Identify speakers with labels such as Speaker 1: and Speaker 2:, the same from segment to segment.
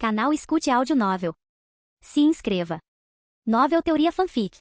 Speaker 1: Canal Escute Áudio Novel. Se inscreva. Novel Teoria Fanfic.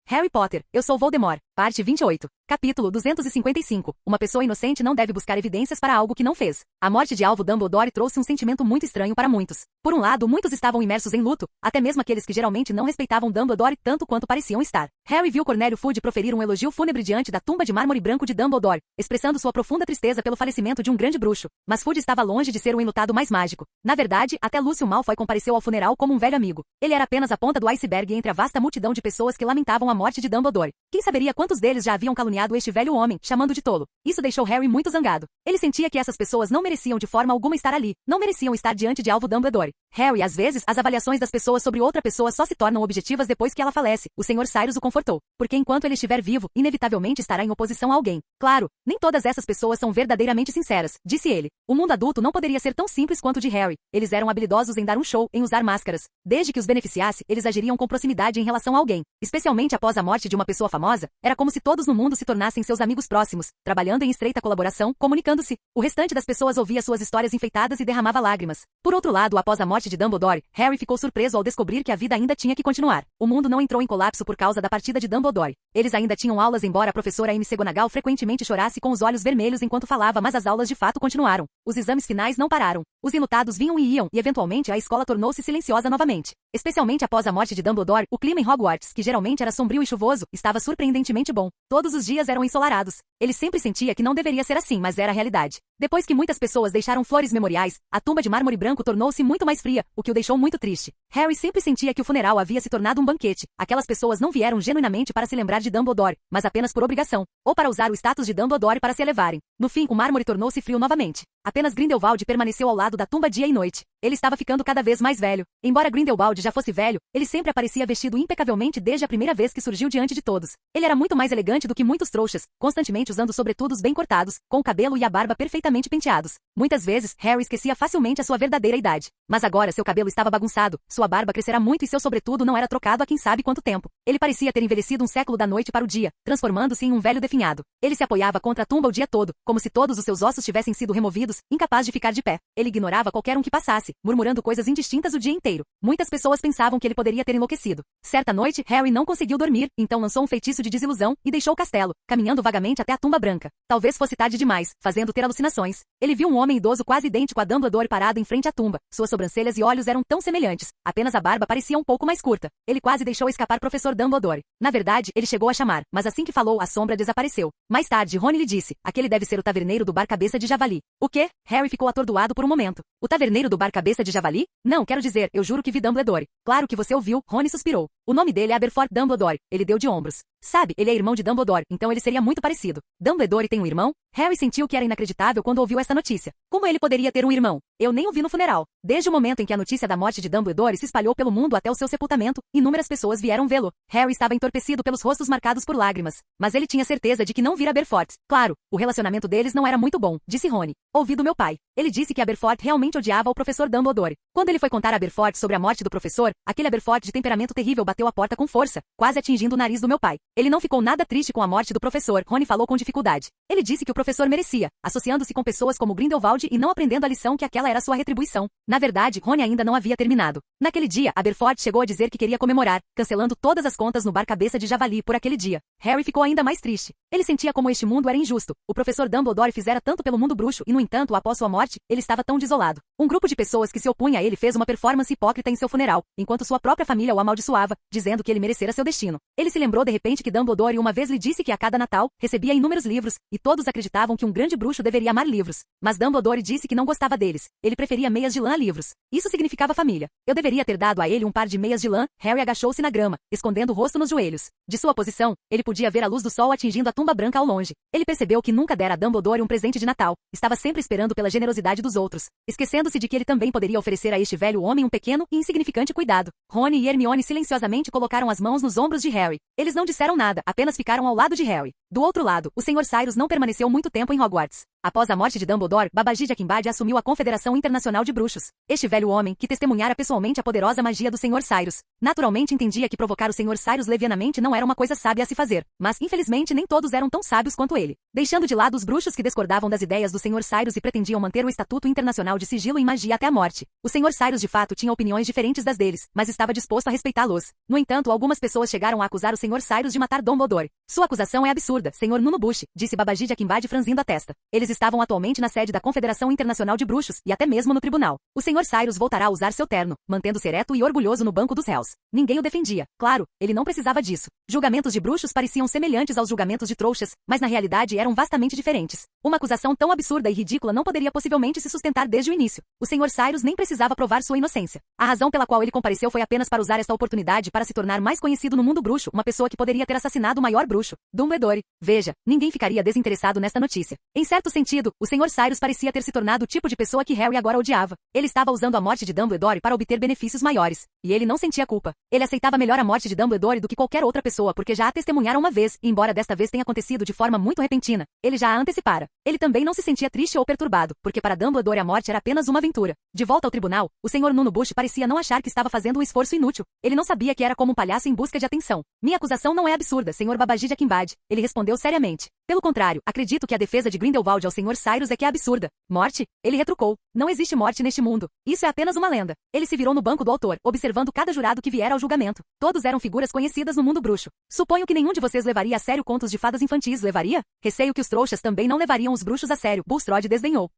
Speaker 2: Harry Potter, Eu Sou Voldemort, parte 28, capítulo 255. Uma pessoa inocente não deve buscar evidências para algo que não fez. A morte de Alvo Dumbledore trouxe um sentimento muito estranho para muitos. Por um lado, muitos estavam imersos em luto, até mesmo aqueles que geralmente não respeitavam Dumbledore tanto quanto pareciam estar. Harry viu Cornélio Fudge proferir um elogio fúnebre diante da tumba de mármore branco de Dumbledore, expressando sua profunda tristeza pelo falecimento de um grande bruxo. Mas Fudge estava longe de ser o enlutado mais mágico. Na verdade, até Lúcio Malfoy compareceu ao funeral como um velho amigo. Ele era apenas a ponta do iceberg entre a vasta multidão de pessoas que lamentavam a morte de Dumbledore. Quem saberia quantos deles já haviam caluniado este velho homem, chamando de tolo. Isso deixou Harry muito zangado. Ele sentia que essas pessoas não mereciam de forma alguma estar ali, não mereciam estar diante de Alvo Dumbledore. Harry, às vezes, as avaliações das pessoas sobre outra pessoa só se tornam objetivas depois que ela falece. O Sr. Cyrus o confortou. Porque enquanto ele estiver vivo, inevitavelmente estará em oposição a alguém. Claro, nem todas essas pessoas são verdadeiramente sinceras, disse ele. O mundo adulto não poderia ser tão simples quanto o de Harry. Eles eram habilidosos em dar um show, em usar máscaras. Desde que os beneficiasse, eles agiriam com proximidade em relação a alguém. Especialmente após a morte de uma pessoa famosa, era como se todos no mundo se tornassem seus amigos próximos, trabalhando em estreita colaboração, comunicando-se. O restante das pessoas ouvia suas histórias enfeitadas e derramava lágrimas. Por outro lado, após a morte de Dumbledore, Harry ficou surpreso ao descobrir que a vida ainda tinha que continuar. O mundo não entrou em colapso por causa da partida de Dumbledore. Eles ainda tinham aulas, embora a professora Amy McGonagall frequentemente chorasse com os olhos vermelhos enquanto falava, mas as aulas de fato continuaram. Os exames finais não pararam. Os enlutados vinham e iam, e eventualmente a escola tornou-se silenciosa novamente. Especialmente após a morte de Dumbledore, o clima em Hogwarts, que geralmente era sombrio e chuvoso, estava surpreendentemente bom. Todos os dias eram ensolarados. Ele sempre sentia que não deveria ser assim, mas era a realidade. Depois que muitas pessoas deixaram flores memoriais, a tumba de mármore branco tornou-se muito mais fria, o que o deixou muito triste. Harry sempre sentia que o funeral havia se tornado um banquete. Aquelas pessoas não vieram genuinamente para se lembrar de Dumbledore, mas apenas por obrigação, ou para usar o status de Dumbledore para se elevarem. No fim, o mármore tornou-se frio novamente. Apenas Grindelwald permaneceu ao lado da tumba dia e noite. Ele estava ficando cada vez mais velho. Embora Grindelwald já fosse velho, ele sempre aparecia vestido impecavelmente desde a primeira vez que surgiu diante de todos. Ele era muito mais elegante do que muitos trouxas, constantemente usando sobretudos bem cortados, com o cabelo e a barba perfeitamente penteados. Muitas vezes, Harry esquecia facilmente a sua verdadeira idade. Mas agora seu cabelo estava bagunçado, sua barba crescera muito e seu sobretudo não era trocado há quem sabe quanto tempo. Ele parecia ter envelhecido um século da noite para o dia, transformando-se em um velho definhado. Ele se apoiava contra a tumba o dia todo, como se todos os seus ossos tivessem sido removidos, incapaz de ficar de pé. Ele ignorava qualquer um que passasse, murmurando coisas indistintas o dia inteiro. Muitas pessoas pensavam que ele poderia ter enlouquecido. Certa noite, Harry não conseguiu dormir, então lançou um feitiço de desilusão e deixou o castelo, caminhando vagamente até a tumba branca. Talvez fosse tarde demais, fazendo ter alucinações. Ele viu um homem idoso quase idêntico a Dumbledore parado em frente à tumba. Suas sobrancelhas e olhos eram tão semelhantes. Apenas a barba parecia um pouco mais curta. Ele quase deixou escapar Professor Dumbledore. Na verdade, ele chegou a chamar, mas assim que falou, a sombra desapareceu. Mais tarde, Rony lhe disse: aquele deve ser o taverneiro do bar Cabeça de Javali. O quê? Harry ficou atordoado por um momento. O taverneiro do bar Cabeça de Javali? Não, quero dizer, eu juro que vi Dumbledore. Claro que você ouviu, Rony suspirou. O nome dele é Aberforth Dumbledore. Ele deu de ombros. Sabe, ele é irmão de Dumbledore, então ele seria muito parecido. Dumbledore tem um irmão? Harry sentiu que era inacreditável quando ouviu esta notícia. Como ele poderia ter um irmão? Eu nem o vi no funeral. Desde o momento em que a notícia da morte de Dumbledore se espalhou pelo mundo até o seu sepultamento, inúmeras pessoas vieram vê-lo. Harry estava entorpecido pelos rostos marcados por lágrimas. Mas ele tinha certeza de que não vira Aberforth. Claro, o relacionamento deles não era muito bom, disse Rony. Ouvi do meu pai. Ele disse que Aberforth realmente odiava o professor Dumbledore. Quando ele foi contar a Aberforth sobre a morte do professor, aquele Aberforth de temperamento terrível bateu a porta com força, quase atingindo o nariz do meu pai. Ele não ficou nada triste com a morte do professor, Rony falou com dificuldade. Ele disse que o professor merecia, associando-se com pessoas como Grindelwald e não aprendendo a lição que aquela era sua retribuição. Na verdade, Rony ainda não havia terminado. Naquele dia, Aberforth chegou a dizer que queria comemorar, cancelando todas as contas no bar Cabeça de Javali por aquele dia. Harry ficou ainda mais triste. Ele sentia como este mundo era injusto. O professor Dumbledore fizera tanto pelo mundo bruxo e, no entanto, após sua morte, ele estava tão desolado. Um grupo de pessoas que se opunha a ele fez uma performance hipócrita em seu funeral, enquanto sua própria família o amaldiçoava, dizendo que ele merecera seu destino. Ele se lembrou de repente que Dumbledore uma vez lhe disse que a cada Natal, recebia inúmeros livros, e todos acreditavam que um grande bruxo deveria amar livros. Mas Dumbledore disse que não gostava deles. Ele preferia meias de lã a livros. Isso significava família. Eu deveria ter dado a ele um par de meias de lã. Harry agachou-se na grama, escondendo o rosto nos joelhos. De sua posição, ele podia ver a luz do sol atingindo a tumba branca ao longe. Ele percebeu que nunca dera a Dumbledore um presente de Natal. Estava sempre esperando pela generosidade dos outros, esquecendo-se de que ele também poderia oferecer a este velho homem um pequeno e insignificante cuidado. Rony e Hermione silenciosamente colocaram as mãos nos ombros de Harry. Eles não disseram nada, apenas ficaram ao lado de Harry. Do outro lado, o Sr. Cyrus não permaneceu muito tempo em Hogwarts. Após a morte de Dumbledore, Babajide Akinbade assumiu a Confederação Internacional de Bruxos. Este velho homem, que testemunhara pessoalmente a poderosa magia do Sr. Cyrus, naturalmente entendia que provocar o Sr. Cyrus levianamente não era uma coisa sábia a se fazer, mas infelizmente nem todos eram tão sábios quanto ele. Deixando de lado os bruxos que discordavam das ideias do Sr. Cyrus e pretendiam manter o Estatuto Internacional de Sigilo e Magia até a morte, o Sr. Cyrus de fato tinha opiniões diferentes das deles, mas estava disposto a respeitá-los. No entanto, algumas pessoas chegaram a acusar o Sr. Cyrus de matar Dumbledore. Sua acusação é absurda, Sr. Nuno Bush, disse Babajide Akinbade franzindo a testa. Eles estavam atualmente na sede da Confederação Internacional de Bruxos, e até mesmo no tribunal. O Sr. Cyrus voltará a usar seu terno, mantendo-se ereto e orgulhoso no banco dos réus. Ninguém o defendia. Claro, ele não precisava disso. Julgamentos de bruxos pareciam semelhantes aos julgamentos de trouxas, mas na realidade eram vastamente diferentes. Uma acusação tão absurda e ridícula não poderia possivelmente se sustentar desde o início. O Sr. Cyrus nem precisava provar sua inocência. A razão pela qual ele compareceu foi apenas para usar esta oportunidade para se tornar mais conhecido no mundo bruxo, uma pessoa que poderia ter assassinado o maior bruxo, Dumbledore. Veja, ninguém ficaria desinteressado nesta notícia. Em certo sentido, o Sr. Cyrus parecia ter se tornado o tipo de pessoa que Harry agora odiava. Ele estava usando a morte de Dumbledore para obter benefícios maiores, e ele não sentia culpa. Ele aceitava melhor a morte de Dumbledore do que qualquer outra pessoa porque já a testemunharam uma vez, e embora desta vez tenha acontecido de forma muito repentina, ele já a antecipara. Ele também não se sentia triste ou perturbado, porque para Dumbledore a morte era apenas uma aventura. De volta ao tribunal, o Sr. Nuno Bush parecia não achar que estava fazendo um esforço inútil. Ele não sabia que era como um palhaço em busca de atenção. Minha acusação não é absurda, Sr. Babajide Akinbade. Ele respondeu seriamente. Pelo contrário, acredito que a defesa de Grindelwald ao Sr. Cyrus é que é absurda. Morte? Ele retrucou. Não existe morte neste mundo. Isso é apenas uma lenda. Ele se virou no banco do autor, observando cada jurado que viera ao julgamento. Todos eram figuras conhecidas no mundo bruxo. Suponho que nenhum de vocês levaria a sério contos de fadas infantis, levaria? Receio que os trouxas também não levariam os bruxos a sério. Bulstrode desdenhou.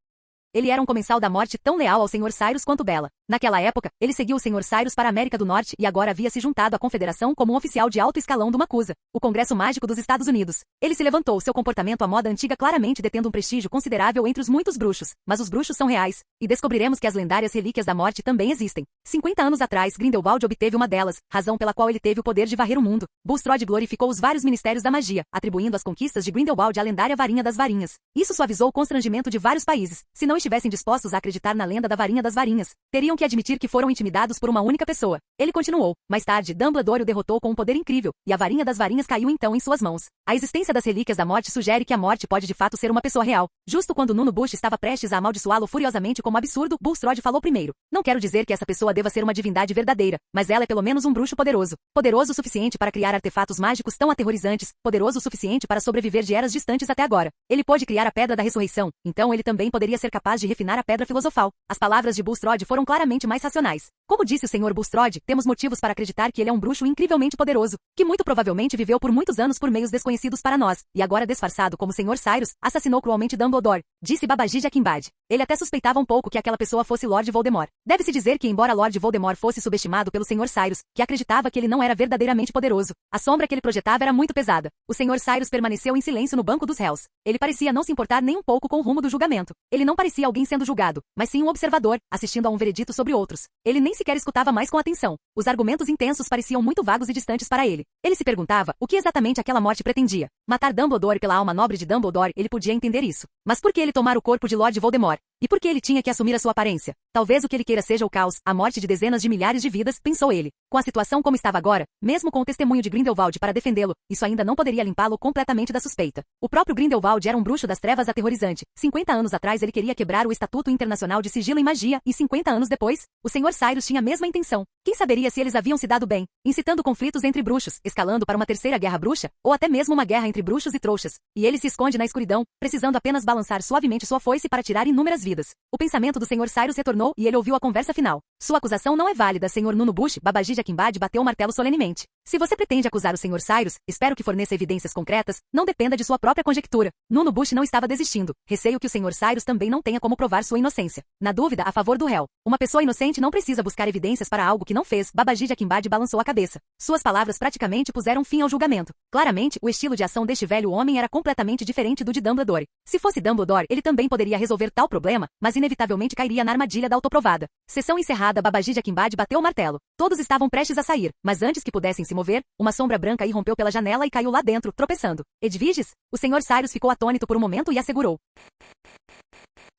Speaker 2: Ele era um comensal da morte tão leal ao Sr. Cyrus quanto Bella. Naquela época, ele seguiu o Sr. Cyrus para a América do Norte e agora havia se juntado à Confederação como um oficial de alto escalão do MACUSA, o Congresso Mágico dos Estados Unidos. Ele se levantou, seu comportamento à moda antiga claramente detendo um prestígio considerável entre os muitos bruxos, mas os bruxos são reais, e descobriremos que as lendárias relíquias da morte também existem. 50 anos atrás, Grindelwald obteve uma delas, razão pela qual ele teve o poder de varrer o mundo. Bulstrode glorificou os vários ministérios da magia, atribuindo as conquistas de Grindelwald à lendária varinha das varinhas. Isso suavizou o constrangimento de vários países. Se não estivessem dispostos a acreditar na lenda da varinha das varinhas, teriam que admitir que foram intimidados por uma única pessoa. Ele continuou. Mais tarde, Dumbledore o derrotou com um poder incrível, e a varinha das varinhas caiu então em suas mãos. A existência das relíquias da morte sugere que a morte pode de fato ser uma pessoa real. Justo quando Nuno Bush estava prestes a amaldiçoá-lo furiosamente como absurdo, Bulstrode falou primeiro. Não quero dizer que essa pessoa deva ser uma divindade verdadeira, mas ela é pelo menos um bruxo poderoso. Poderoso o suficiente para criar artefatos mágicos tão aterrorizantes, poderoso o suficiente para sobreviver de eras distantes até agora. Ele pôde criar a Pedra da Ressurreição, então ele também poderia ser capaz de refinar a Pedra Filosofal. As palavras de Bulstrode foram claramente mais racionais. Como disse o Sr. Bulstrode, temos motivos para acreditar que ele é um bruxo incrivelmente poderoso, que muito provavelmente viveu por muitos anos por meios desconhecidos para nós, e agora disfarçado como Sr. Cyrus, assassinou cruelmente Dumbledore, disse Babajide Akinbade. Ele até suspeitava um pouco que aquela pessoa fosse Lord Voldemort. Deve-se dizer que embora Lord Voldemort fosse subestimado pelo Sr. Cyrus, que acreditava que ele não era verdadeiramente poderoso, a sombra que ele projetava era muito pesada. O Sr. Cyrus permaneceu em silêncio no banco dos réus. Ele parecia não se importar nem um pouco com o rumo do julgamento. Ele não parecia alguém sendo julgado, mas sim um observador, assistindo a um veredito sobre outros. Ele nem sequer escutava mais com atenção. Os argumentos intensos pareciam muito vagos e distantes para ele. Ele se perguntava o que exatamente aquela morte pretendia. Matar Dumbledore pela alma nobre de Dumbledore, ele podia entender isso. Mas por que ele tomar o corpo de Lord Voldemort? E por que ele tinha que assumir a sua aparência? Talvez o que ele queira seja o caos, a morte de dezenas de milhares de vidas, pensou ele. Com a situação como estava agora, mesmo com o testemunho de Grindelwald para defendê-lo, isso ainda não poderia limpá-lo completamente da suspeita. O próprio Grindelwald era um bruxo das trevas aterrorizante. 50 anos atrás ele queria quebrar o Estatuto Internacional de Sigilo e Magia, e 50 anos depois, o Sr. Cyrus tinha a mesma intenção. Quem saberia se eles haviam se dado bem, incitando conflitos entre bruxos, escalando para uma terceira guerra bruxa, ou até mesmo uma guerra entre bruxos e trouxas. E ele se esconde na escuridão, precisando apenas balançar suavemente sua foice para tirar inúmeras vidas. O pensamento do Sr. Cyrus retornou e ele ouviu a conversa final. Sua acusação não é válida, Sr. Nuno Bush. Babajide Akinbade bateu o martelo solenemente. Se você pretende acusar o Sr. Cyrus, espero que forneça evidências concretas, não dependa de sua própria conjectura. Nuno Bush não estava desistindo. Receio que o Sr. Cyrus também não tenha como provar sua inocência. Na dúvida, a favor do réu. Uma pessoa inocente não precisa buscar evidências para algo que não fez. Babajide Akinbade balançou a cabeça. Suas palavras praticamente puseram fim ao julgamento. Claramente, o estilo de ação deste velho homem era completamente diferente do de Dumbledore. Se fosse Dumbledore, ele também poderia resolver tal problema, mas inevitavelmente cairia na armadilha da autoprovada. Sessão encerrada. Babajide Akinbade bateu o martelo. Todos estavam prestes a sair, mas antes que pudessem se mover, uma sombra branca irrompeu pela janela e caiu lá dentro, tropeçando. Edviges? O Sr. Cyrus ficou atônito por um momento e assegurou.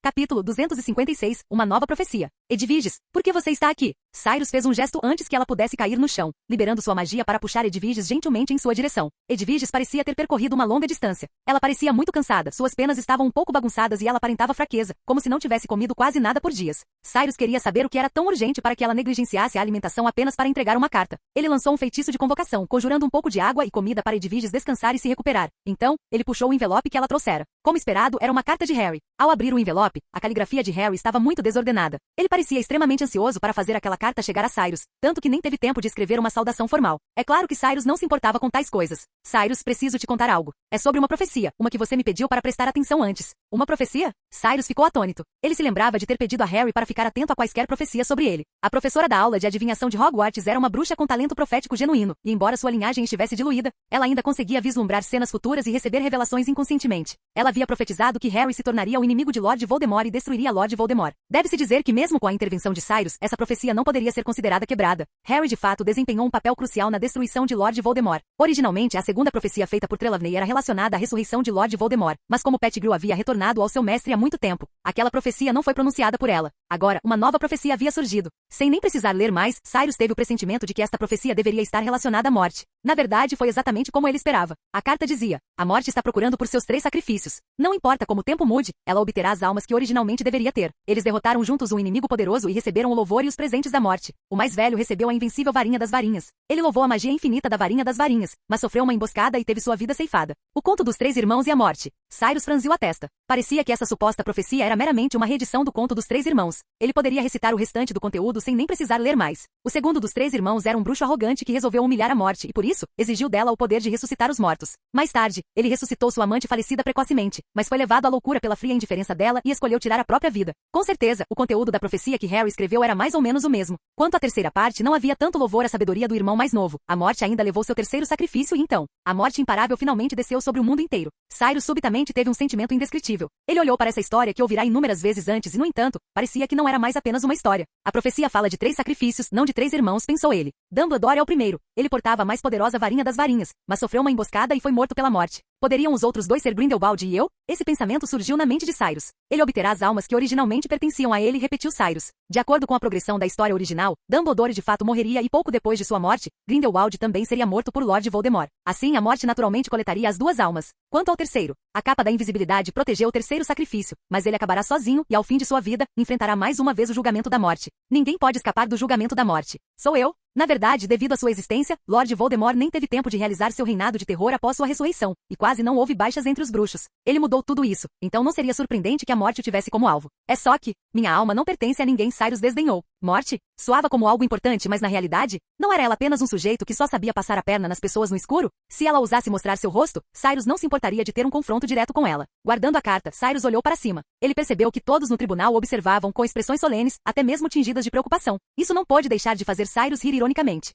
Speaker 2: Capítulo 256, uma nova profecia. Edviges, por que você está aqui? Cyrus fez um gesto antes que ela pudesse cair no chão, liberando sua magia para puxar Edwiges gentilmente em sua direção. Edwiges parecia ter percorrido uma longa distância. Ela parecia muito cansada, suas penas estavam um pouco bagunçadas e ela aparentava fraqueza, como se não tivesse comido quase nada por dias. Cyrus queria saber o que era tão urgente para que ela negligenciasse a alimentação apenas para entregar uma carta. Ele lançou um feitiço de convocação, conjurando um pouco de água e comida para Edwiges descansar e se recuperar. Então, ele puxou o envelope que ela trouxera. Como esperado, era uma carta de Harry. Ao abrir o envelope, a caligrafia de Harry estava muito desordenada. Ele parecia extremamente ansioso para fazer aquela carta chegar a Cyrus, tanto que nem teve tempo de escrever uma saudação formal. É claro que Cyrus não se importava com tais coisas. Cyrus, preciso te contar algo. É sobre uma profecia, uma que você me pediu para prestar atenção antes. Uma profecia? Cyrus ficou atônito. Ele se lembrava de ter pedido a Harry para ficar atento a quaisquer profecias sobre ele. A professora da aula de adivinhação de Hogwarts era uma bruxa com talento profético genuíno, e embora sua linhagem estivesse diluída, ela ainda conseguia vislumbrar cenas futuras e receber revelações inconscientemente. Ela havia profetizado que Harry se tornaria o inimigo de Lord Voldemort e destruiria Lord Voldemort. Deve-se dizer que mesmo com a intervenção de Cyrus, essa profecia não poderia ser considerada quebrada. Harry de fato desempenhou um papel crucial na destruição de Lord Voldemort. Originalmente, a segunda profecia feita por Trelawney era relacionada à ressurreição de Lord Voldemort, mas como Pettigrew havia retornado ao seu mestre há muito tempo, aquela profecia não foi pronunciada por ela. Agora, uma nova profecia havia surgido. Sem nem precisar ler mais, Cyrus teve o pressentimento de que esta profecia deveria estar relacionada à morte. Na verdade, foi exatamente como ele esperava. A carta dizia: a morte está procurando por seus 3 sacrifícios. Não importa como o tempo mude, ela obterá as almas que originalmente deveria ter. Eles derrotaram juntos um inimigo poderoso e receberam o louvor e os presentes da morte. O mais velho recebeu a invencível varinha das varinhas. Ele louvou a magia infinita da varinha das varinhas, mas sofreu uma emboscada e teve sua vida ceifada. O conto dos 3 irmãos e a morte. Cyrus franziu a testa. Parecia que essa suposta profecia era meramente uma reedição do conto dos 3 irmãos. Ele poderia recitar o restante do conteúdo sem nem precisar ler mais. O segundo dos 3 irmãos era um bruxo arrogante que resolveu humilhar a morte e, por isso, exigiu dela o poder de ressuscitar os mortos. Mais tarde, ele ressuscitou sua amante falecida precocemente, mas foi levado à loucura pela fria indiferença dela e escolheu tirar a própria vida. Com certeza, o conteúdo da profecia que Harry escreveu era mais ou menos o mesmo. Quanto à terceira parte, não havia tanto louvor à sabedoria do irmão mais novo. A morte ainda levou seu terceiro sacrifício e então, a morte imparável finalmente desceu sobre o mundo inteiro. Cyrus subitamente teve um sentimento indescritível. Ele olhou para essa história que ouvirá inúmeras vezes antes e, no entanto, parecia que não era mais apenas uma história. A profecia fala de 3 sacrifícios, não de 3 irmãos, pensou ele. Dumbledore é o primeiro. Ele portava a mais poderosa varinha das varinhas, mas sofreu uma emboscada e foi morto pela morte. Poderiam os outros 2 ser Grindelwald e eu? Esse pensamento surgiu na mente de Cyrus. Ele obterá as almas que originalmente pertenciam a ele, repetiu Cyrus. De acordo com a progressão da história original, Dumbledore de fato morreria e pouco depois de sua morte, Grindelwald também seria morto por Lord Voldemort. Assim, a morte naturalmente coletaria as 2 almas. Quanto ao terceiro, a capa da invisibilidade protegeu o terceiro sacrifício, mas ele acabará sozinho e, ao fim de sua vida, enfrentará mais uma vez o julgamento da morte. Ninguém pode escapar do julgamento da morte. Sou eu? Na verdade, devido à sua existência, Lord Voldemort nem teve tempo de realizar seu reinado de terror após sua ressurreição, e quase não houve baixas entre os bruxos. Ele mudou tudo isso, então não seria surpreendente que a morte o tivesse como alvo. É só que, minha alma não pertence a ninguém, Cyrus desdenhou. Morte? Soava como algo importante, mas na realidade, não era ela apenas um sujeito que só sabia passar a perna nas pessoas no escuro? Se ela ousasse mostrar seu rosto, Cyrus não se importaria de ter um confronto direto com ela. Guardando a carta, Cyrus olhou para cima. Ele percebeu que todos no tribunal o observavam com expressões solenes, até mesmo tingidas de preocupação. Isso não pôde deixar de fazer Cyrus rir ironicamente.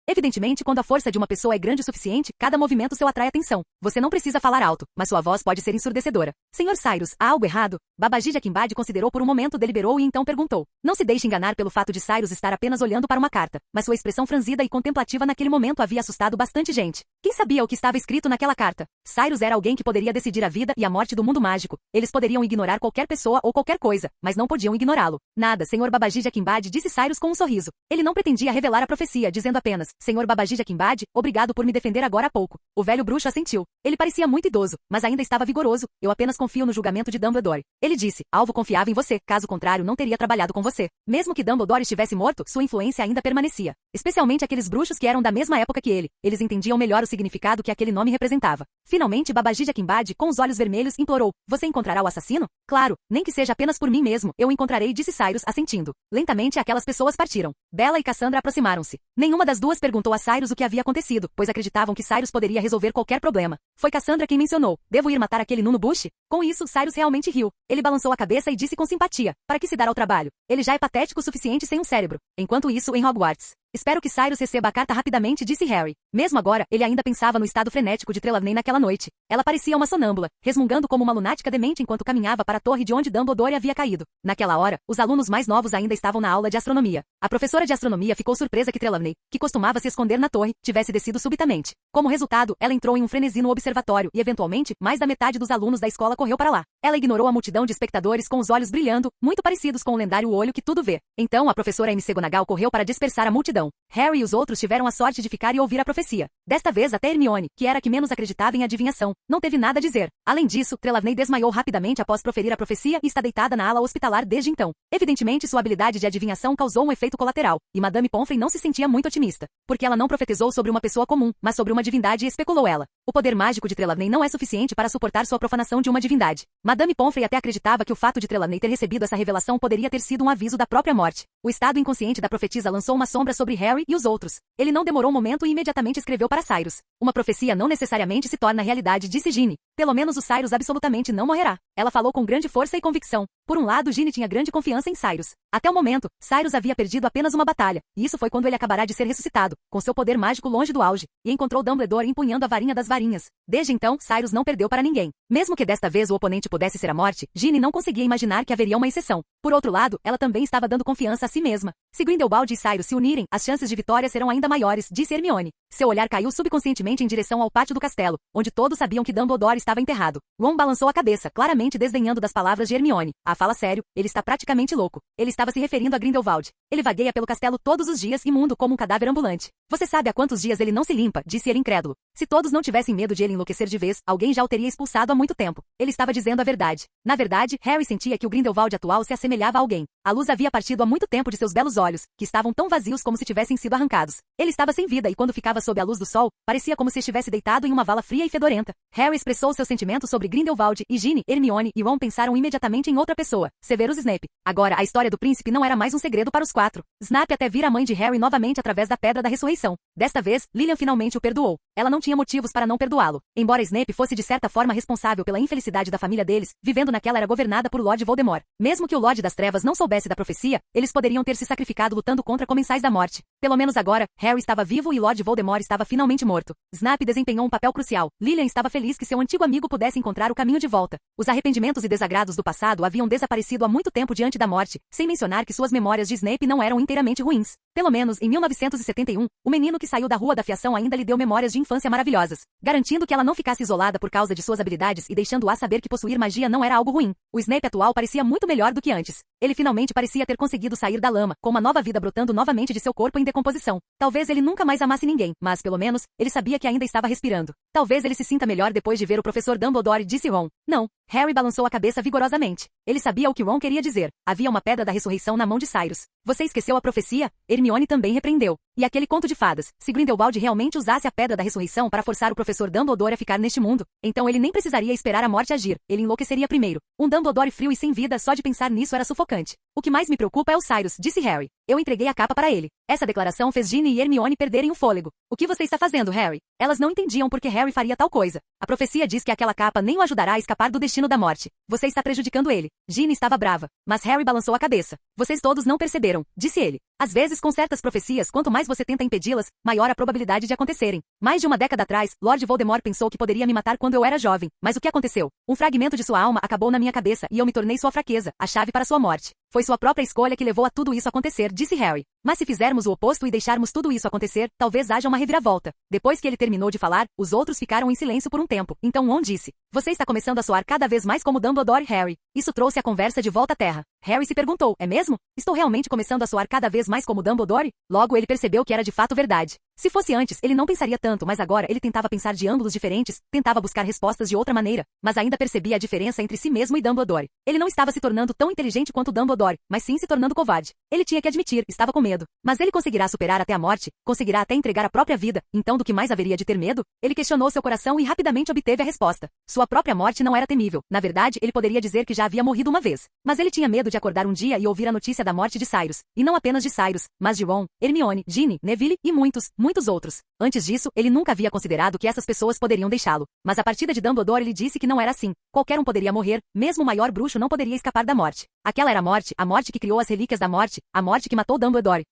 Speaker 2: Evidentemente, quando a força de uma pessoa é grande o suficiente, cada movimento seu atrai atenção. Você não precisa falar alto, mas sua voz pode ser ensurdecedora. Senhor Cyrus, há algo errado? Babaji Jaquimbad considerou por um momento, deliberou e então perguntou. Não se deixe enganar pelo fato de Cyrus estar apenas olhando para uma carta, mas sua expressão franzida e contemplativa naquele momento havia assustado bastante gente. Quem sabia o que estava escrito naquela carta? Cyrus era alguém que poderia decidir a vida e a morte do mundo mágico. Eles poderiam ignorar qualquer pessoa ou qualquer coisa, mas não podiam ignorá-lo. Nada, Senhor Babaji Jaquimbad, disse Cyrus com um sorriso. Ele não pretendia revelar a profecia, dizendo apenas, Senhor Babaji Jaquimbad, obrigado por me defender agora há pouco. O velho bruxo assentiu. Ele parecia muito idoso, mas ainda estava vigoroso. Eu apenas confio no julgamento de Dumbledore. Ele disse, Alvo confiava em você, caso contrário não teria trabalhado com você. Mesmo que Dumbledore estivesse morto, sua influência ainda permanecia. Especialmente aqueles bruxos que eram da mesma época que ele. Eles entendiam melhor o significado que aquele nome representava. Finalmente Babaji Jaquimbad, com os olhos vermelhos, implorou, você encontrará o assassino? Claro, nem que seja apenas por mim mesmo, eu encontrarei, disse Cyrus, assentindo. Lentamente aquelas pessoas partiram. Bella e Cassandra aproximaram-se. Nenhuma das duas perguntou a Cyrus o que havia acontecido, pois acreditavam que Cyrus poderia resolver qualquer problema. Foi Cassandra quem mencionou, devo ir matar aquele Nuno Bush? Com isso, Cyrus realmente riu. Ele balançou a cabeça e disse com simpatia, para que se dar ao trabalho? Ele já é patético o suficiente sem um cérebro. Enquanto isso, em Hogwarts, Espero que Cyrus receba a carta rapidamente, disse Harry. Mesmo agora, ele ainda pensava no estado frenético de Trelawney naquela noite. Ela parecia uma sonâmbula, resmungando como uma lunática demente enquanto caminhava para a torre de onde Dumbledore havia caído. Naquela hora, os alunos mais novos ainda estavam na aula de astronomia. A professora de astronomia ficou surpresa que Trelawney, que costumava se esconder na torre, tivesse descido subitamente. Como resultado, ela entrou em um frenesi no observatório e, eventualmente, mais da metade dos alunos da escola correu para lá. Ela ignorou a multidão de espectadores com os olhos brilhando, muito parecidos com o lendário olho que tudo vê. Então a professora McGonagall correu para dispersar a multidão. Harry e os outros tiveram a sorte de ficar e ouvir a profecia. Desta vez até Hermione, que era a que menos acreditava em adivinhação, não teve nada a dizer. Além disso, Trelawney desmaiou rapidamente após proferir a profecia e está deitada na ala hospitalar desde então. Evidentemente sua habilidade de adivinhação causou um efeito colateral, e Madame Pomfrey não se sentia muito otimista, porque ela não profetizou sobre uma pessoa comum, mas sobre uma divindade, especulou ela. O poder mágico de Trelawney não é suficiente para suportar sua profanação de uma divindade. Madame Pomfrey até acreditava que o fato de Trelawney ter recebido essa revelação poderia ter sido um aviso da própria morte. O estado inconsciente da profetisa lançou uma sombra sobre Harry e os outros. Ele não demorou um momento e imediatamente escreveu para Cyrus. Uma profecia não necessariamente se torna realidade, disse Ginny. Pelo menos o Cyrus absolutamente não morrerá. Ela falou com grande força e convicção. Por um lado, Ginny tinha grande confiança em Cyrus. Até o momento, Cyrus havia perdido apenas uma batalha, e isso foi quando ele acabará de ser ressuscitado, com seu poder mágico longe do auge, e encontrou Dumbledore empunhando a varinha das varinhas. Desde então, Cyrus não perdeu para ninguém. Mesmo que desta vez o oponente pudesse ser a morte, Ginny não conseguia imaginar que haveria uma exceção. Por outro lado, ela também estava dando confiança a si mesma. Se Grindelwald e Cyrus se unirem, as chances de vitória serão ainda maiores, disse Hermione. Seu olhar caiu subconscientemente em direção ao pátio do castelo, onde todos sabiam que Dumbledore estava enterrado. Ron balançou a cabeça, claramente desdenhando das palavras de Hermione. Ah, fala sério, ele está praticamente louco. Ele estava se referindo a Grindelwald. Ele vagueia pelo castelo todos os dias, imundo como um cadáver ambulante. Você sabe há quantos dias ele não se limpa, disse ele incrédulo. Se todos não tivessem medo de ele enlouquecer de vez, alguém já o teria expulsado há muito tempo. Ele estava dizendo a verdade. Na verdade, Harry sentia que o Grindelwald atual se assemelhava a alguém. A luz havia partido há muito tempo de seus belos olhos, que estavam tão vazios como se tivessem sido arrancados. Ele estava sem vida e quando ficava sob a luz do sol, parecia como se estivesse deitado em uma vala fria e fedorenta. Harry expressou seus sentimentos sobre Grindelwald e Ginny, Hermione e Ron pensaram imediatamente em outra pessoa, Severus Snape. Agora, a história do príncipe não era mais um segredo para os quatro. Snape até vira a mãe de Harry novamente através da Pedra da Ressurreição. Desta vez, Lilian finalmente o perdoou. Ela não tinha motivos para não perdoá-lo. Embora Snape fosse de certa forma responsável pela infelicidade da família deles, vivendo naquela era governada por Lord Voldemort. Mesmo que o Lorde das Trevas não soubesse da profecia, eles poderiam ter se sacrificado lutando contra comensais da morte. Pelo menos agora, Harry estava vivo e Lord Voldemort estava finalmente morto. Snape desempenhou um papel crucial. Lilian estava feliz que seu antigo amigo pudesse encontrar o caminho de volta. Os arrependimentos e desagrados do passado haviam desaparecido há muito tempo diante da morte, sem mencionar que suas memórias de Snape não eram inteiramente ruins. Pelo menos, em 1971, o menino que saiu da Rua da Fiação ainda lhe deu memórias de infância maravilhosas, garantindo que ela não ficasse isolada por causa de suas habilidades e deixando-a saber que possuir magia não era algo ruim. O Snape atual parecia muito melhor do que antes. Ele finalmente parecia ter conseguido sair da lama, com uma nova vida brotando novamente de seu corpo em decomposição. Talvez ele nunca mais amasse ninguém, mas pelo menos, ele sabia que ainda estava respirando. Talvez ele se sinta melhor depois de ver o professor Dumbledore, disse Ron. Não. Harry balançou a cabeça vigorosamente. Ele sabia o que Ron queria dizer. Havia uma pedra da ressurreição na mão de Cyrus. Você esqueceu a profecia? Hermione também repreendeu. E aquele conto de fadas? Se Grindelwald realmente usasse a pedra da ressurreição para forçar o professor Dumbledore a ficar neste mundo, então ele nem precisaria esperar a morte agir. Ele enlouqueceria primeiro. Um Dumbledore frio e sem vida só de pensar nisso era sufocante. O que mais me preocupa é o Cyrus, disse Harry. Eu entreguei a capa para ele. Essa declaração fez Ginny e Hermione perderem o fôlego. O que você está fazendo, Harry? Elas não entendiam por que Harry faria tal coisa. A profecia diz que aquela capa nem o ajudará a escapar do destino da morte. Você está prejudicando ele. Ginny estava brava, mas Harry balançou a cabeça. Vocês todos não perceberam, disse ele. Às vezes, com certas profecias, quanto mais você tenta impedi-las, maior a probabilidade de acontecerem. Mais de uma década atrás, Lord Voldemort pensou que poderia me matar quando eu era jovem. Mas o que aconteceu? Um fragmento de sua alma acabou na minha cabeça e eu me tornei sua fraqueza, a chave para sua morte. Foi sua própria escolha que levou a tudo isso acontecer, disse Harry. Mas se fizermos o oposto e deixarmos tudo isso acontecer, talvez haja uma reviravolta. Depois que ele terminou de falar, os outros ficaram em silêncio por um tempo. Então Ron disse: Você está começando a soar cada vez mais como Dumbledore, Harry. Isso trouxe a conversa de volta à terra. Harry se perguntou: É mesmo? Estou realmente começando a soar cada vez mais como Dumbledore? Logo ele percebeu que era de fato verdade. Se fosse antes, ele não pensaria tanto, mas agora ele tentava pensar de ângulos diferentes, tentava buscar respostas de outra maneira, mas ainda percebia a diferença entre si mesmo e Dumbledore. Ele não estava se tornando tão inteligente quanto Dumbledore, mas sim se tornando covarde. Ele tinha que admitir, estava com medo. Mas ele conseguirá superar até a morte? Conseguirá até entregar a própria vida? Então do que mais haveria de ter medo? Ele questionou seu coração e rapidamente obteve a resposta. Sua própria morte não era temível. Na verdade, ele poderia dizer que já havia morrido uma vez. Mas ele tinha medo de acordar um dia e ouvir a notícia da morte de Cyrus. E não apenas de Cyrus, mas de Ron, Hermione, Ginny, Neville e muitos, muitos outros. Antes disso, ele nunca havia considerado que essas pessoas poderiam deixá-lo. Mas a partida de Dumbledore lhe disse que não era assim. Qualquer um poderia morrer, mesmo o maior bruxo não poderia escapar da morte. Aquela era a morte que criou as relíquias da morte, a morte que matou Dumbledore.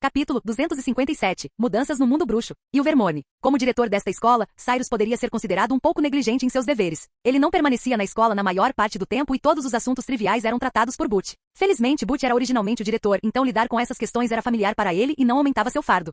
Speaker 2: Capítulo 257. Mudanças no mundo bruxo. Ilvermorny. Como diretor desta escola, Cyrus poderia ser considerado um pouco negligente em seus deveres. Ele não permanecia na escola na maior parte do tempo e todos os assuntos triviais eram tratados por Butch. Felizmente, Butch era originalmente o diretor, então lidar com essas questões era familiar para ele e não aumentava seu fardo.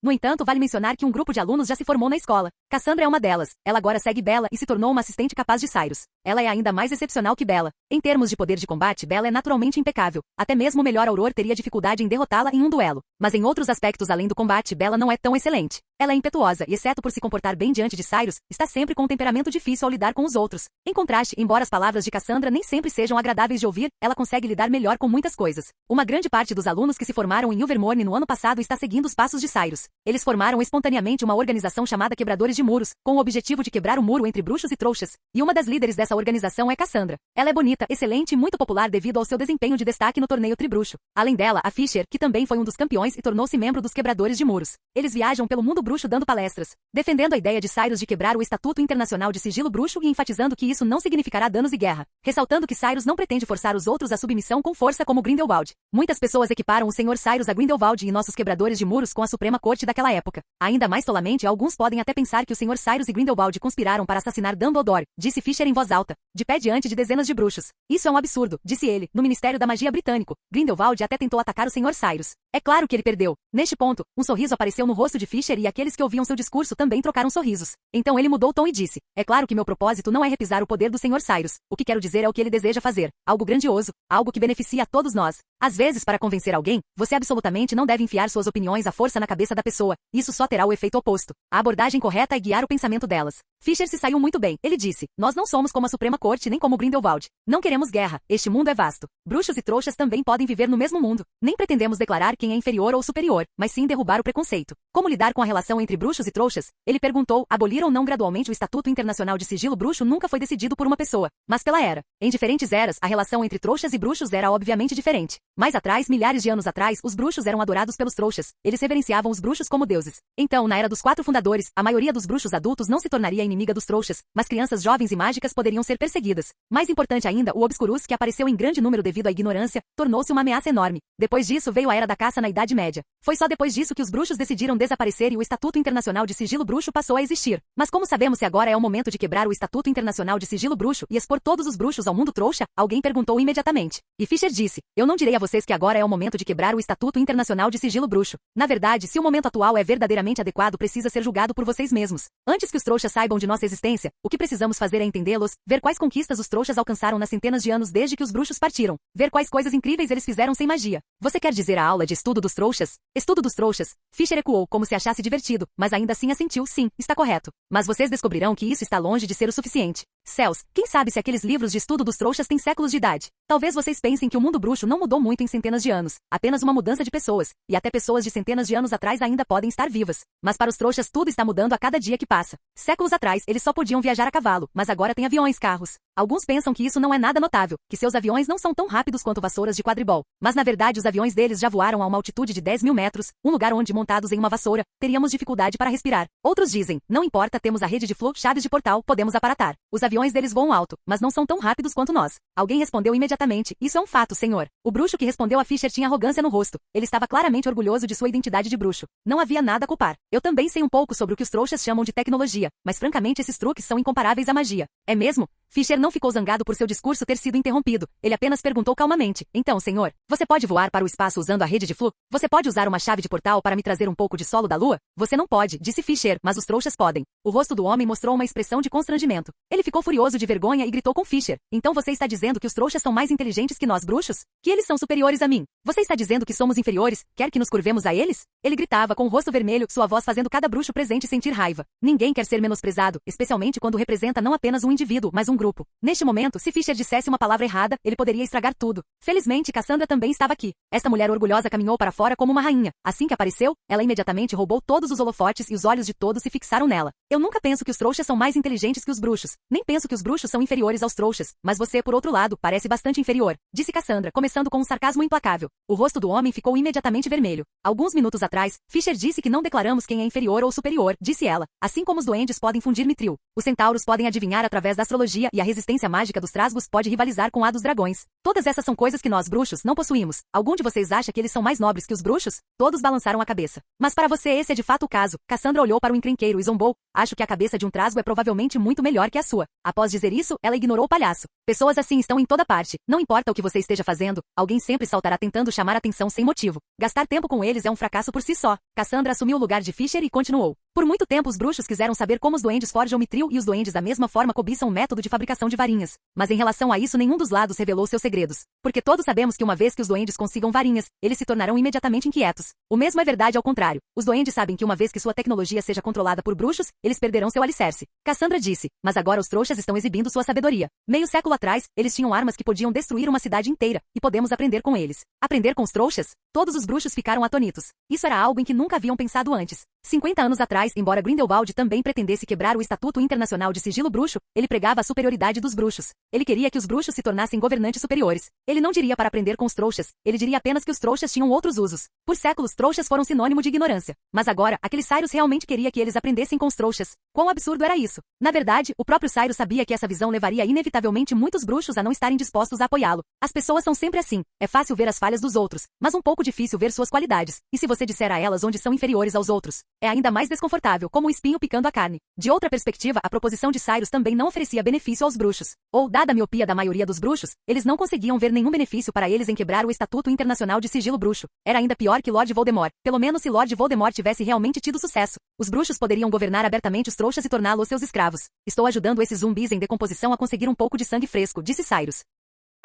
Speaker 2: No entanto, vale mencionar que um grupo de alunos já se formou na escola. Cassandra é uma delas. Ela agora segue Bella e se tornou uma assistente capaz de Cyrus. Ela é ainda mais excepcional que Bella. Em termos de poder de combate, Bella é naturalmente impecável. Até mesmo o melhor Auror teria dificuldade em derrotá-la em um duelo. Mas em outros aspectos além do combate, Bella não é tão excelente. Ela é impetuosa e, exceto por se comportar bem diante de Cyrus, está sempre com um temperamento difícil ao lidar com os outros. Em contraste, embora as palavras de Cassandra nem sempre sejam agradáveis de ouvir, ela consegue lidar melhor com muitas coisas. Uma grande parte dos alunos que se formaram em Ilvermorny no ano passado está seguindo os passos de Cyrus. Eles formaram espontaneamente uma organização chamada Quebradores de Muros, com o objetivo de quebrar o muro entre bruxos e trouxas, e uma das líderes dessa organização é Cassandra. Ela é bonita, excelente e muito popular devido ao seu desempenho de destaque no torneio tribruxo. Além dela, a Fisher, que também foi um dos campeões e tornou-se membro dos Quebradores de Muros. Eles viajam pelo mundo bruxo dando palestras, defendendo a ideia de Cyrus de quebrar o Estatuto Internacional de Sigilo Bruxo e enfatizando que isso não significará danos e guerra, ressaltando que Cyrus não pretende forçar os outros à submissão com força como Grindelwald. Muitas pessoas equiparam o Sr. Cyrus a Grindelwald e nossos Quebradores de Muros com a Suprema Corte daquela época. Ainda mais tolamente, alguns podem até pensar que o Sr. Cyrus e Grindelwald conspiraram para assassinar Dumbledore, disse Fisher em voz alta, de pé diante de dezenas de bruxos. Isso é um absurdo, disse ele, no Ministério da Magia Britânico. Grindelwald até tentou atacar o Sr. Cyrus. É claro que ele perdeu. Neste ponto, um sorriso apareceu no rosto de Fisher e aqueles que ouviam seu discurso também trocaram sorrisos. Então ele mudou o tom e disse, é claro que meu propósito não é repisar o poder do Sr. Cyrus. O que quero dizer é o que ele deseja fazer. Algo grandioso. Algo que beneficia a todos nós. Às vezes, para convencer alguém, você absolutamente não deve enfiar suas opiniões à força na cabeça da pessoa. Isso só terá o efeito oposto. A abordagem correta é guiar o pensamento delas. Fisher se saiu muito bem. Ele disse, nós não somos como a Suprema Corte nem como Grindelwald. Não queremos guerra. Este mundo é vasto. Bruxos e trouxas também podem viver no mesmo mundo. Nem pretendemos declarar quem é inferior ou superior, mas sim derrubar o preconceito. Como lidar com a relação entre bruxos e trouxas? Ele perguntou, abolir ou não gradualmente o Estatuto Internacional de Sigilo Bruxo nunca foi decidido por uma pessoa, mas pela era. Em diferentes eras, a relação entre trouxas e bruxos era obviamente diferente. Mais atrás, milhares de anos atrás, os bruxos eram adorados pelos trouxas. Eles reverenciavam os bruxos como deuses. Então, na era dos 4 fundadores, a maioria dos bruxos adultos não se tornaria inimiga dos trouxas, mas crianças jovens e mágicas poderiam ser perseguidas. Mais importante ainda, o Obscurus, que apareceu em grande número devido à ignorância, tornou-se uma ameaça enorme. Depois disso veio a Era da Caça na Idade Média. Foi só depois disso que os bruxos decidiram desaparecer e o Estatuto Internacional de Sigilo Bruxo passou a existir. Mas como sabemos se agora é o momento de quebrar o Estatuto Internacional de Sigilo Bruxo e expor todos os bruxos ao mundo trouxa? Alguém perguntou imediatamente. E Fisher disse, eu não direi a vocês que agora é o momento de quebrar o Estatuto Internacional de Sigilo Bruxo. Na verdade, se o momento atual é verdadeiramente adequado, precisa ser julgado por vocês mesmos. Antes que os trouxas saibam de nossa existência, o que precisamos fazer é entendê-los, ver quais conquistas os trouxas alcançaram nas centenas de anos desde que os bruxos partiram, ver quais coisas incríveis eles fizeram sem magia. Você quer dizer a aula de estudo dos trouxas? Estudo dos trouxas? Fisher ecoou como se achasse divertido, mas ainda assim assentiu, sim, está correto. Mas vocês descobrirão que isso está longe de ser o suficiente. Céus, quem sabe se aqueles livros de estudo dos trouxas têm séculos de idade. Talvez vocês pensem que o mundo bruxo não mudou muito em centenas de anos, apenas uma mudança de pessoas, e até pessoas de centenas de anos atrás ainda podem estar vivas. Mas para os trouxas tudo está mudando a cada dia que passa. Séculos atrás, eles só podiam viajar a cavalo, mas agora tem aviões, carros. Alguns pensam que isso não é nada notável, que seus aviões não são tão rápidos quanto vassouras de quadribol. Mas na verdade os aviões deles já voaram a uma altitude de 10.000 metros, um lugar onde, montados em uma vassoura, teríamos dificuldade para respirar. Outros dizem, não importa, temos a rede de flu, chaves de portal, podemos aparatar. Os aviões deles voam alto, mas não são tão rápidos quanto nós. Alguém respondeu imediatamente, isso é um fato, senhor. O bruxo que respondeu a Fisher tinha arrogância no rosto. Ele estava claramente orgulhoso de sua identidade de bruxo. Não havia nada a culpar. Eu também sei um pouco sobre o que os trouxas chamam de tecnologia, mas francamente esses truques são incomparáveis à magia. É mesmo? Fisher não ficou zangado por seu discurso ter sido interrompido. Ele apenas perguntou calmamente. Então, senhor, você pode voar para o espaço usando a rede de flu? Você pode usar uma chave de portal para me trazer um pouco de solo da lua? Você não pode, disse Fisher, mas os trouxas podem. O rosto do homem mostrou uma expressão de constrangimento. Ele ficou furioso de vergonha e gritou com Fisher. Então você está dizendo que os trouxas são mais inteligentes que nós bruxos? Que eles são superiores a mim? Você está dizendo que somos inferiores? Quer que nos curvemos a eles? Ele gritava com o rosto vermelho, sua voz fazendo cada bruxo presente sentir raiva. Ninguém quer ser menosprezado, especialmente quando representa não apenas um indivíduo, mas um grupo. Neste momento, se Fisher dissesse uma palavra errada, ele poderia estragar tudo. Felizmente, Cassandra também estava aqui. Esta mulher orgulhosa caminhou para fora como uma rainha. Assim que apareceu, ela imediatamente roubou todos os holofotes e os olhos de todos se fixaram nela. Eu nunca penso que os trouxas são mais inteligentes que os bruxos. Nem penso que os bruxos são inferiores aos trouxas. Mas você, por outro lado, parece bastante inferior, disse Cassandra, começando com um sarcasmo implacável. O rosto do homem ficou imediatamente vermelho. Alguns minutos atrás, Fisher disse que não declaramos quem é inferior ou superior, disse ela. Assim como os duendes podem fundir mitril. Os centauros podem adivinhar através da astrologia magia e a resistência mágica dos trasgos pode rivalizar com a dos dragões. Todas essas são coisas que nós, bruxos, não possuímos. Algum de vocês acha que eles são mais nobres que os bruxos? Todos balançaram a cabeça. Mas para você esse é de fato o caso. Cassandra olhou para o encrenqueiro e zombou. Acho que a cabeça de um trasgo é provavelmente muito melhor que a sua. Após dizer isso, ela ignorou o palhaço. Pessoas assim estão em toda parte. Não importa o que você esteja fazendo, alguém sempre saltará tentando chamar atenção sem motivo. Gastar tempo com eles é um fracasso por si só. Cassandra assumiu o lugar de Fisher e continuou. Por muito tempo os bruxos quiseram saber como os duendes forjam mitril e os duendes da mesma forma cobiçam o método de fabricação de varinhas. Mas em relação a isso nenhum dos lados revelou seus segredos. Porque todos sabemos que uma vez que os duendes consigam varinhas, eles se tornarão imediatamente inquietos. O mesmo é verdade ao contrário. Os duendes sabem que uma vez que sua tecnologia seja controlada por bruxos, eles perderão seu alicerce. Cassandra disse, mas agora os trouxas estão exibindo sua sabedoria. Meio século atrás, eles tinham armas que podiam destruir uma cidade inteira, e podemos aprender com eles. Aprender com os trouxas? Todos os bruxos ficaram atônitos. Isso era algo em que nunca haviam pensado antes. 50 anos atrás, embora Grindelwald também pretendesse quebrar o Estatuto Internacional de Sigilo Bruxo, ele pregava a superioridade dos bruxos. Ele queria que os bruxos se tornassem governantes superiores. Ele não diria para aprender com os trouxas, ele diria apenas que os trouxas tinham outros usos. Por séculos, trouxas foram sinônimo de ignorância. Mas agora, aquele Cyrus realmente queria que eles aprendessem com os trouxas. Quão absurdo era isso? Na verdade, o próprio Cyrus sabia que essa visão levaria inevitavelmente muitos bruxos a não estarem dispostos a apoiá-lo. As pessoas são sempre assim. É fácil ver as falhas dos outros, mas um pouco difícil ver suas qualidades. E se você disser a elas onde são inferiores aos outros? É ainda mais desconfortável, como o espinho picando a carne. De outra perspectiva, a proposição de Cyrus também não oferecia benefício aos bruxos. Ou, dada a miopia da maioria dos bruxos, eles não conseguiam ver nenhum benefício para eles em quebrar o Estatuto Internacional de Sigilo Bruxo. Era ainda pior que Lord Voldemort. Pelo menos se Lord Voldemort tivesse realmente tido sucesso. Os bruxos poderiam governar abertamente os trouxas e torná-los seus escravos. Estou ajudando esses zumbis em decomposição a conseguir um pouco de sangue fresco, disse Cyrus.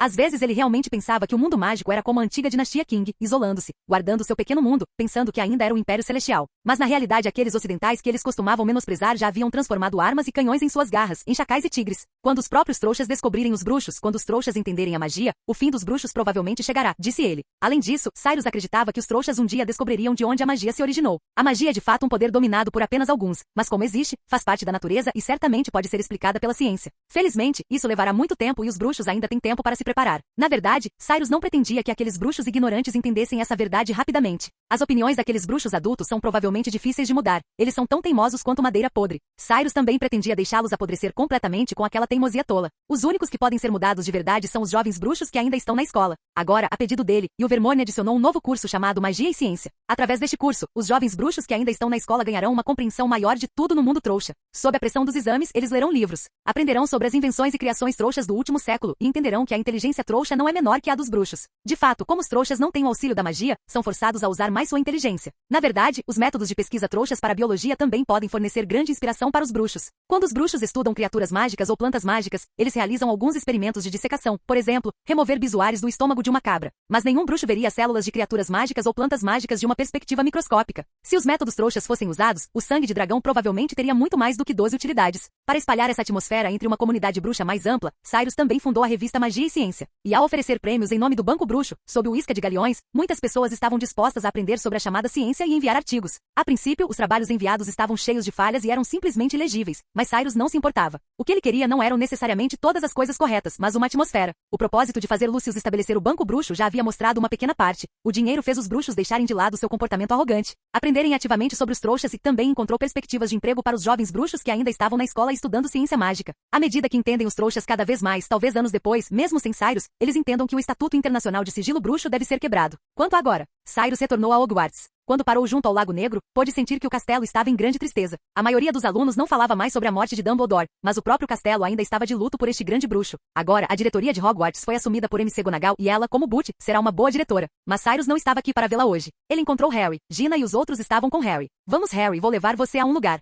Speaker 2: Às vezes ele realmente pensava que o mundo mágico era como a antiga dinastia Qing, isolando-se, guardando seu pequeno mundo, pensando que ainda era o Império Celestial. Mas na realidade aqueles ocidentais que eles costumavam menosprezar já haviam transformado armas e canhões em suas garras, em chacais e tigres. Quando os próprios trouxas descobrirem os bruxos, quando os trouxas entenderem a magia, o fim dos bruxos provavelmente chegará, disse ele. Além disso, Cyrus acreditava que os trouxas um dia descobririam de onde a magia se originou. A magia é de fato um poder dominado por apenas alguns, mas como existe, faz parte da natureza e certamente pode ser explicada pela ciência. Felizmente, isso levará muito tempo e os bruxos ainda têm tempo para se preparar. Na verdade, Cyrus não pretendia que aqueles bruxos ignorantes entendessem essa verdade rapidamente. As opiniões daqueles bruxos adultos são provavelmente difíceis de mudar. Eles são tão teimosos quanto madeira podre. Cyrus também pretendia deixá-los apodrecer completamente com aquela teimosia tola. Os únicos que podem ser mudados de verdade são os jovens bruxos que ainda estão na escola. Agora, a pedido dele, e o Vermone adicionou um novo curso chamado Magia e Ciência. Através deste curso, os jovens bruxos que ainda estão na escola ganharão uma compreensão maior de tudo no mundo trouxa. Sob a pressão dos exames, eles lerão livros. Aprenderão sobre as invenções e criações trouxas do último século e entenderão que a inteligência trouxa não é menor que a dos bruxos. De fato, como os trouxas não têm o auxílio da magia, são forçados a usar mais sua inteligência. Na verdade, os métodos de pesquisa trouxas para a biologia também podem fornecer grande inspiração para os bruxos. Quando os bruxos estudam criaturas mágicas ou plantas mágicas, eles realizam alguns experimentos de dissecação, por exemplo, remover bisoares do estômago de uma cabra. Mas nenhum bruxo veria as células de criaturas mágicas ou plantas mágicas de uma perspectiva microscópica. Se os métodos trouxas fossem usados, o sangue de dragão provavelmente teria muito mais do que 12 utilidades. Para espalhar essa atmosfera entre uma comunidade bruxa mais ampla, Cyrus também fundou a revista Magia e Ciência. E ao oferecer prêmios em nome do Banco Bruxo, sob o isca de galeões, muitas pessoas estavam dispostas a aprender sobre a chamada ciência e enviar artigos. A princípio, os trabalhos enviados estavam cheios de falhas e eram simplesmente ilegíveis, mas Cyrus não se importava. O que ele queria não eram necessariamente todas as coisas corretas, mas uma atmosfera. O propósito de fazer Lucius estabelecer o Banco Bruxo já havia mostrado uma pequena parte. O dinheiro fez os bruxos deixarem de lado seu comportamento arrogante, aprenderem ativamente sobre os trouxas e também encontrou perspectivas de emprego para os jovens bruxos que ainda estavam na escola estudando ciência mágica. À medida que entendem os trouxas cada vez mais, talvez anos depois, mesmo sem Cyrus, eles entendam que o Estatuto Internacional de Sigilo Bruxo deve ser quebrado. Quanto agora, Cyrus retornou a Hogwarts. Quando parou junto ao Lago Negro, pôde sentir que o castelo estava em grande tristeza. A maioria dos alunos não falava mais sobre a morte de Dumbledore, mas o próprio castelo ainda estava de luto por este grande bruxo. Agora, a diretoria de Hogwarts foi assumida por McGonagall e ela, como Boot, será uma boa diretora. Mas Cyrus não estava aqui para vê-la hoje. Ele encontrou Harry, Gina e os outros estavam com Harry. Vamos, Harry, vou levar você a um lugar.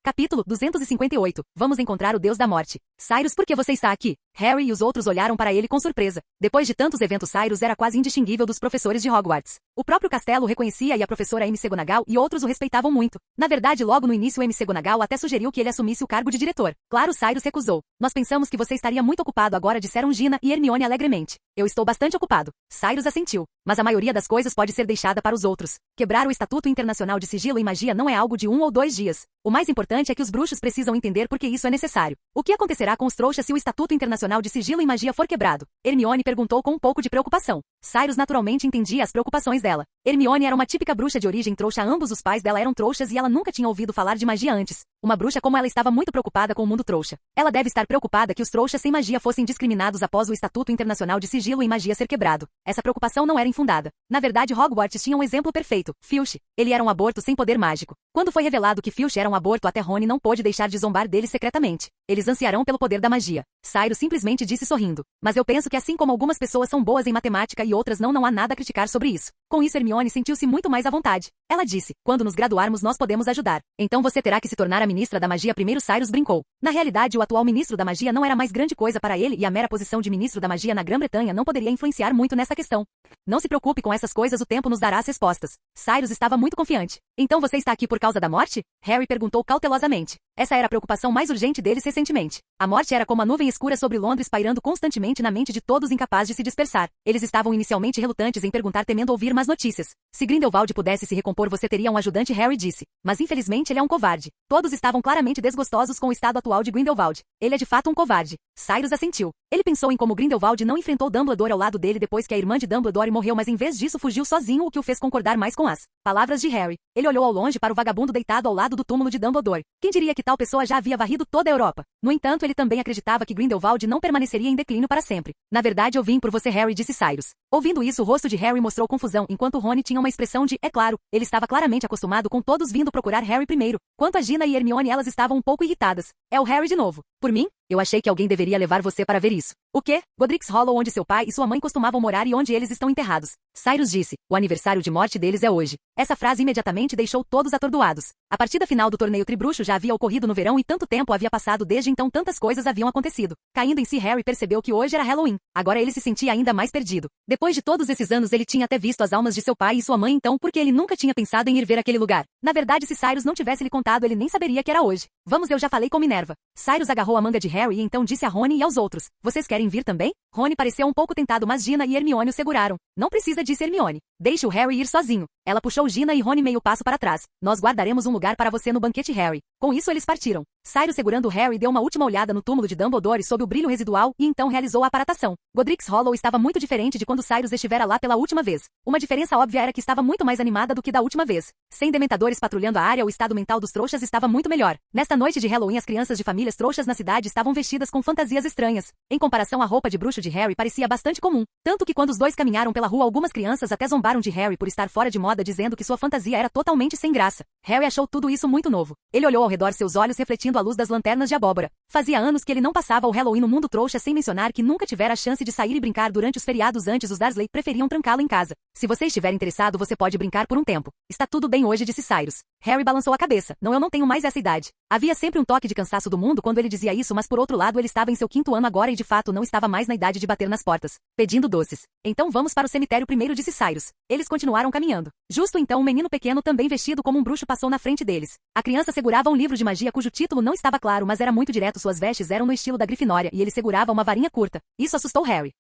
Speaker 2: Capítulo 258. Vamos encontrar o Deus da Morte. Cyrus, por que você está aqui? Harry e os outros olharam para ele com surpresa. Depois de tantos eventos, Cyrus era quase indistinguível dos professores de Hogwarts. O próprio castelo o reconhecia e a professora McGonagall e outros o respeitavam muito. Na verdade, logo no início McGonagall até sugeriu que ele assumisse o cargo de diretor. Claro, Cyrus recusou. Nós pensamos que você estaria muito ocupado agora, disseram Gina e Hermione alegremente. Eu estou bastante ocupado. Cyrus assentiu. Mas a maioria das coisas pode ser deixada para os outros. Quebrar o Estatuto Internacional de Sigilo e Magia não é algo de 1 ou 2 dias. O mais importante é que os bruxos precisam entender por que isso é necessário. O que acontecerá com os trouxas se o Estatuto Internacional de Sigilo e Magia for quebrado? Hermione perguntou com um pouco de preocupação. Cyrus naturalmente entendia as preocupações dela. Hermione era uma típica bruxa de origem trouxa, ambos os pais dela eram trouxas e ela nunca tinha ouvido falar de magia antes. Uma bruxa como ela estava muito preocupada com o mundo trouxa. Ela deve estar preocupada que os trouxas sem magia fossem discriminados após o Estatuto Internacional de Sigilo e Magia ser quebrado. Essa preocupação não era infundada. Na verdade, Hogwarts tinha um exemplo perfeito, Filch. Ele era um aborto sem poder mágico. Quando foi revelado que Filch era um aborto, até Rony não pôde deixar de zombar dele secretamente. Eles ansiarão pelo poder da magia. Cyrus simplesmente disse sorrindo. Mas eu penso que assim como algumas pessoas são boas em matemática e outras não há nada a criticar sobre isso. Com isso, Hermione sentiu-se muito mais à vontade. Ela disse, quando nos graduarmos nós podemos ajudar. Então você terá que se tornar a ministra da magia primeiro. Cyrus brincou. Na realidade, o atual ministro da magia não era mais grande coisa para ele e a mera posição de ministro da magia na Grã-Bretanha não poderia influenciar muito nessa questão. Não se preocupe com essas coisas, o tempo nos dará as respostas. Cyrus estava muito confiante. Então você está aqui por causa da morte? Harry perguntou cautelosamente. Essa era a preocupação mais urgente deles recentemente. A morte era como a nuvem escura sobre Londres pairando constantemente na mente de todos, incapaz de se dispersar. Eles estavam inicialmente relutantes em perguntar, temendo ouvir más notícias. Se Grindelwald pudesse se recompor, você teria um ajudante, Harry disse. Mas infelizmente ele é um covarde. Todos estavam claramente desgostosos com o estado atual de Grindelwald. Ele é de fato um covarde. Cyrus assentiu. Ele pensou em como Grindelwald não enfrentou Dumbledore ao lado dele depois que a irmã de Dumbledore morreu, mas em vez disso fugiu sozinho, o que o fez concordar mais com as palavras de Harry. Ele olhou ao longe para o vagabundo deitado ao lado do túmulo de Dumbledore. Quem diria que tal pessoa já havia varrido toda a Europa? No entanto, ele também acreditava que Grindelwald não permaneceria em declínio para sempre. Na verdade, eu vim por você, Harry, disse Cyrus. Ouvindo isso, o rosto de Harry mostrou confusão, enquanto Rony tinha uma expressão de, é claro, ele estava claramente acostumado com todos vindo procurar Harry primeiro. Quanto a Gina e Hermione, elas estavam um pouco irritadas. É o Harry de novo. Por mim? Eu achei que alguém deveria levar você para ver isso. O quê? Godric's Hollow, onde seu pai e sua mãe costumavam morar e onde eles estão enterrados. Cyrus disse, o aniversário de morte deles é hoje. Essa frase imediatamente deixou todos atordoados. A partida final do torneio Tribruxo já havia ocorrido no verão e tanto tempo havia passado desde então, tantas coisas haviam acontecido. Caindo em si, Harry percebeu que hoje era Halloween. Agora ele se sentia ainda mais perdido. Depois de todos esses anos, ele tinha até visto as almas de seu pai e sua mãe, então por que ele nunca tinha pensado em ir ver aquele lugar? Na verdade, se Cyrus não tivesse lhe contado, ele nem saberia que era hoje. Vamos, eu já falei com Minerva. Cyrus agarrou a manga de Harry e então disse a Rony e aos outros, vocês querem vir também? Rony pareceu um pouco tentado, mas Gina e Hermione o seguraram. Não precisa, disse Hermione. Deixe o Harry ir sozinho. Ela puxou Gina e Rony meio passo para trás. Nós guardaremos um lugar para você no banquete, Harry. Com isso eles partiram. Cyrus, segurando Harry, deu uma última olhada no túmulo de Dumbledore sob o brilho residual e então realizou a aparatação. Godric's Hollow estava muito diferente de quando Cyrus estivera lá pela última vez. Uma diferença óbvia era que estava muito mais animada do que da última vez. Sem dementadores patrulhando a área, o estado mental dos trouxas estava muito melhor. Nesta noite de Halloween, as crianças de famílias trouxas na cidade estavam vestidas com fantasias estranhas. Em comparação, a roupa de bruxo de Harry parecia bastante comum. Tanto que quando os dois caminharam pela rua, algumas crianças até zombaram de Harry por estar fora de moda, dizendo que sua fantasia era totalmente sem graça. Harry achou tudo isso muito novo. Ele olhou ao redor, seus olhos refletindo a luz das lanternas de abóbora. Fazia anos que ele não passava o Halloween no mundo trouxa, sem mencionar que nunca tivera a chance de sair e brincar durante os feriados. Antes, os Dursley preferiam trancá-lo em casa. Se você estiver interessado, você pode brincar por um tempo. Está tudo bem hoje, disse Cyrus. Harry balançou a cabeça. Não, eu não tenho mais essa idade. Havia sempre um toque de cansaço do mundo quando ele dizia isso, mas por outro lado ele estava em seu 5º ano agora e de fato não estava mais na idade de bater nas portas, pedindo doces. Então vamos para o cemitério primeiro, disse Cyrus. Eles continuaram caminhando. Justo então, um menino pequeno também vestido como um bruxo passou na frente deles. A criança segurava um livro de magia cujo título não estava claro, mas era muito direto. Suas vestes eram no estilo da Grifinória e ele segurava uma varinha curta. Isso assustou Harry.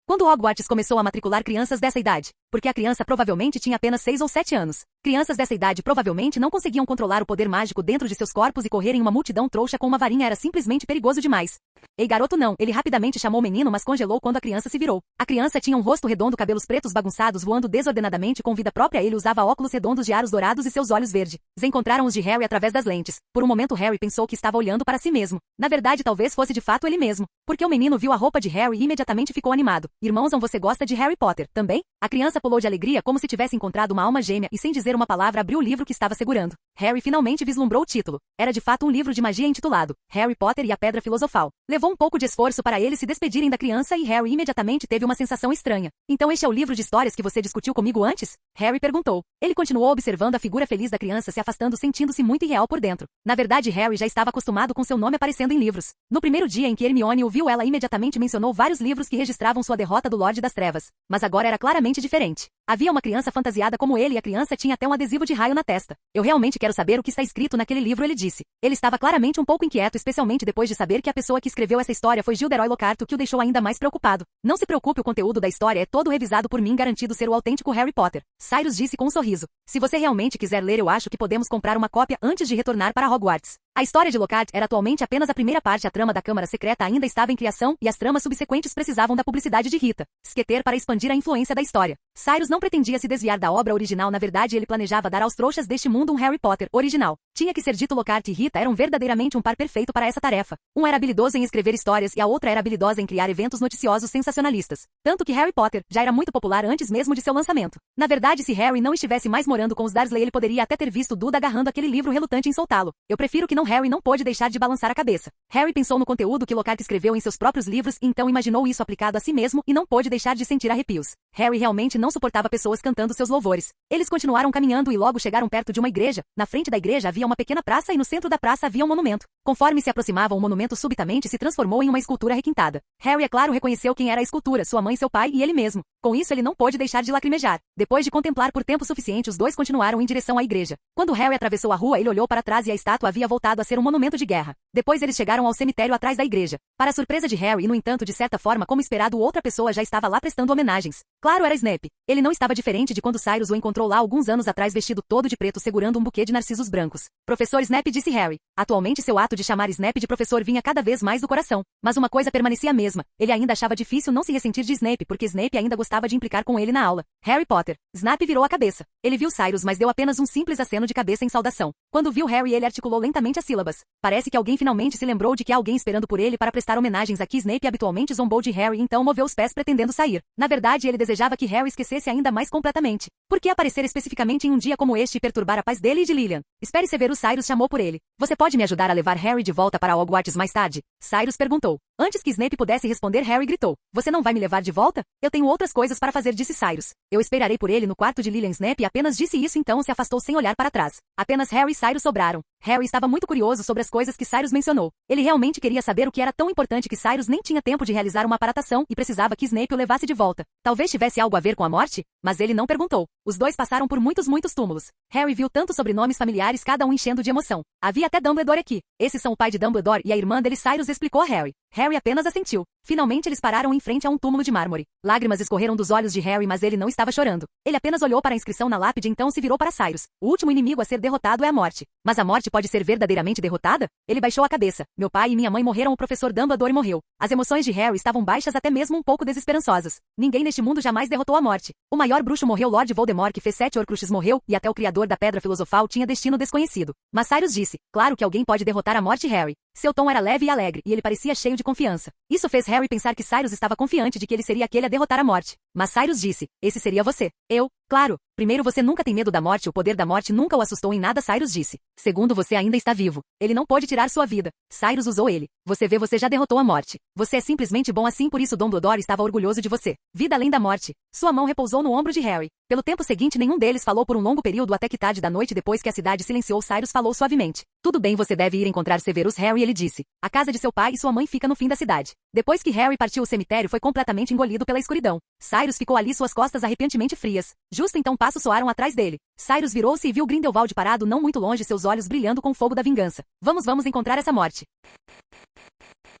Speaker 2: Quando Hogwarts começou a matricular crianças dessa idade? Porque a criança provavelmente tinha apenas 6 ou 7 anos. Crianças dessa idade provavelmente não conseguiam controlar o poder mágico dentro de seus corpos e correr em uma multidão trouxa com uma varinha era simplesmente perigoso demais. Ei, garoto, não. Ele rapidamente chamou o menino, mas congelou quando a criança se virou. A criança tinha um rosto redondo, cabelos pretos bagunçados voando desordenadamente com vida própria. Ele usava óculos redondos de aros dourados e seus olhos verdes encontraram os de Harry através das lentes. Por um momento Harry pensou que estava olhando para si mesmo. Na verdade, talvez fosse de fato ele mesmo. Porque o menino viu a roupa de Harry e imediatamente ficou animado. Irmãos, você gosta de Harry Potter, também? A criança pulou de alegria como se tivesse encontrado uma alma gêmea e sem dizer uma palavra abriu o livro que estava segurando. Harry finalmente vislumbrou o título. Era de fato um livro de magia intitulado Harry Potter e a Pedra Filosofal. Levou um pouco de esforço para eles se despedirem da criança e Harry imediatamente teve uma sensação estranha. Então este é o livro de histórias que você discutiu comigo antes? Harry perguntou. Ele continuou observando a figura feliz da criança se afastando, sentindo-se muito irreal por dentro. Na verdade, Harry já estava acostumado com seu nome aparecendo em livros. No primeiro dia em que Hermione o viu, ela imediatamente mencionou vários livros que registravam sua derrota do Lorde das Trevas. Mas agora era claramente diferente. Havia uma criança fantasiada como ele e a criança tinha até um adesivo de raio na testa. Eu realmente quero saber o que está escrito naquele livro, ele disse. Ele estava claramente um pouco inquieto, especialmente depois de saber que a pessoa que escreveu essa história foi Gilderoy Lockhart, o que o deixou ainda mais preocupado. Não se preocupe, o conteúdo da história é todo revisado por mim, garantido ser o autêntico Harry Potter. Cyrus disse com um sorriso. Se você realmente quiser ler, eu acho que podemos comprar uma cópia antes de retornar para Hogwarts. A história de Lockhart era atualmente apenas a primeira parte. A trama da Câmara Secreta ainda estava em criação e as tramas subsequentes precisavam da publicidade de Rita Skeeter para expandir a influência da história. Cyrus não pretendia se desviar da obra original. Na verdade, ele planejava dar aos trouxas deste mundo um Harry Potter original. Tinha que ser dito, Lockhart e Rita eram verdadeiramente um par perfeito para essa tarefa. Um era habilidoso em escrever histórias e a outra era habilidosa em criar eventos noticiosos sensacionalistas. Tanto que Harry Potter já era muito popular antes mesmo de seu lançamento. Na verdade, se Harry não estivesse mais morando com os Dursley, ele poderia até ter visto Duda agarrando aquele livro relutante em soltá-lo. Eu prefiro que não. Harry não pôde deixar de balançar a cabeça. Harry pensou no conteúdo que Lockhart escreveu em seus próprios livros e então imaginou isso aplicado a si mesmo e não pôde deixar de sentir arrepios. Harry realmente não suportava pessoas cantando seus louvores. Eles continuaram caminhando e logo chegaram perto de uma igreja. Na frente da igreja havia uma pequena praça e no centro da praça havia um monumento. Conforme se aproximavam, o monumento subitamente se transformou em uma escultura requintada. Harry, é claro, reconheceu quem era a escultura, sua mãe, seu pai e ele mesmo. Com isso, ele não pôde deixar de lacrimejar. Depois de contemplar por tempo suficiente, os dois continuaram em direção à igreja. Quando Harry atravessou a rua, ele olhou para trás e a estátua havia voltado a ser um monumento de guerra. Depois eles chegaram ao cemitério atrás da igreja. Para a surpresa de Harry, no entanto, de certa forma, como esperado, outra pessoa já estava lá prestando homenagens. Claro, era Snape. Ele não estava diferente de quando Cyrus o encontrou lá alguns anos atrás, vestido todo de preto, segurando um buquê de narcisos brancos. Professor Snape, disse Harry. Atualmente seu ato de chamar Snape de professor vinha cada vez mais do coração. Mas uma coisa permanecia a mesma. Ele ainda achava difícil não se ressentir de Snape, porque Snape ainda gostava de implicar com ele na aula. Harry Potter. Snape virou a cabeça. Ele viu Cyrus, mas deu apenas um simples aceno de cabeça em saudação. Quando viu Harry, ele articulou lentamente as sílabas. Parece que alguém finalmente se lembrou de que há alguém esperando por ele para prestar homenagens a que Snape habitualmente zombou de Harry, então moveu os pés pretendendo sair. Na verdade, ele desejava que Harry esquecesse ainda mais completamente. Por que aparecer especificamente em um dia como este e perturbar a paz dele e de Lilian? Espere Severus, Cyrus chamou por ele. Você pode me ajudar a levar Harry de volta para Hogwarts mais tarde? Cyrus perguntou. Antes que Snape pudesse responder, Harry gritou. Você não vai me levar de volta? Eu tenho outras coisas para fazer, disse Cyrus. Eu esperarei por ele no quarto de Lilian. Snape apenas disse isso, então se afastou sem olhar para trás. Apenas Harry e Cyrus sobraram. Harry estava muito curioso sobre as coisas que Cyrus mencionou. Ele realmente queria saber o que era tão importante que Cyrus nem tinha tempo de realizar uma aparatação e precisava que Snape o levasse de volta. Talvez tivesse algo a ver com a morte, mas ele não perguntou. Os dois passaram por muitos túmulos. Harry viu tantos sobrenomes familiares, cada um enchendo de emoção. Havia até Dumbledore aqui. Esses são o pai de Dumbledore e a irmã dele. Cyrus explicou a Harry. Harry apenas assentiu. Finalmente eles pararam em frente a um túmulo de mármore. Lágrimas escorreram dos olhos de Harry, mas ele não estava chorando. Ele apenas olhou para a inscrição na lápide, então se virou para Cyrus. O último inimigo a ser derrotado é a morte. Mas a morte pode ser verdadeiramente derrotada? Ele baixou a cabeça. Meu pai e minha mãe morreram. O professor Dumbledore morreu. As emoções de Harry estavam baixas, até mesmo um pouco desesperançosas. Ninguém neste mundo jamais derrotou a morte. O maior bruxo morreu, Lord Voldemort, que fez 7 Horcruxes, morreu, e até o criador da Pedra Filosofal tinha destino desconhecido. Mas Cyrus disse, claro que alguém pode derrotar a morte, Harry. Seu tom era leve e alegre, e ele parecia cheio de confiança. Isso fez Harry pensar que Cyrus estava confiante de que ele seria aquele a derrotar a morte. Mas Cyrus disse, esse seria você. Eu? Claro. Primeiro, você nunca tem medo da morte, o poder da morte nunca o assustou em nada, Cyrus disse. Segundo, você ainda está vivo. Ele não pôde tirar sua vida. Cyrus usou ele. Você vê, você já derrotou a morte. Você é simplesmente bom assim, por isso Dumbledore estava orgulhoso de você. Vida além da morte. Sua mão repousou no ombro de Harry. Pelo tempo seguinte, nenhum deles falou por um longo período, até que tarde da noite, depois que a cidade silenciou, Cyrus falou suavemente. Tudo bem, você deve ir encontrar Severus, Harry, ele disse. A casa de seu pai e sua mãe fica no fim da cidade. Depois que Harry partiu, o cemitério foi completamente engolido pela escuridão. Cyrus ficou ali, suas costas arrepiantemente frias. Justo então passos soaram atrás dele. Cyrus virou-se e viu Grindelwald parado não muito longe, seus olhos brilhando com o fogo da vingança. Vamos encontrar essa morte.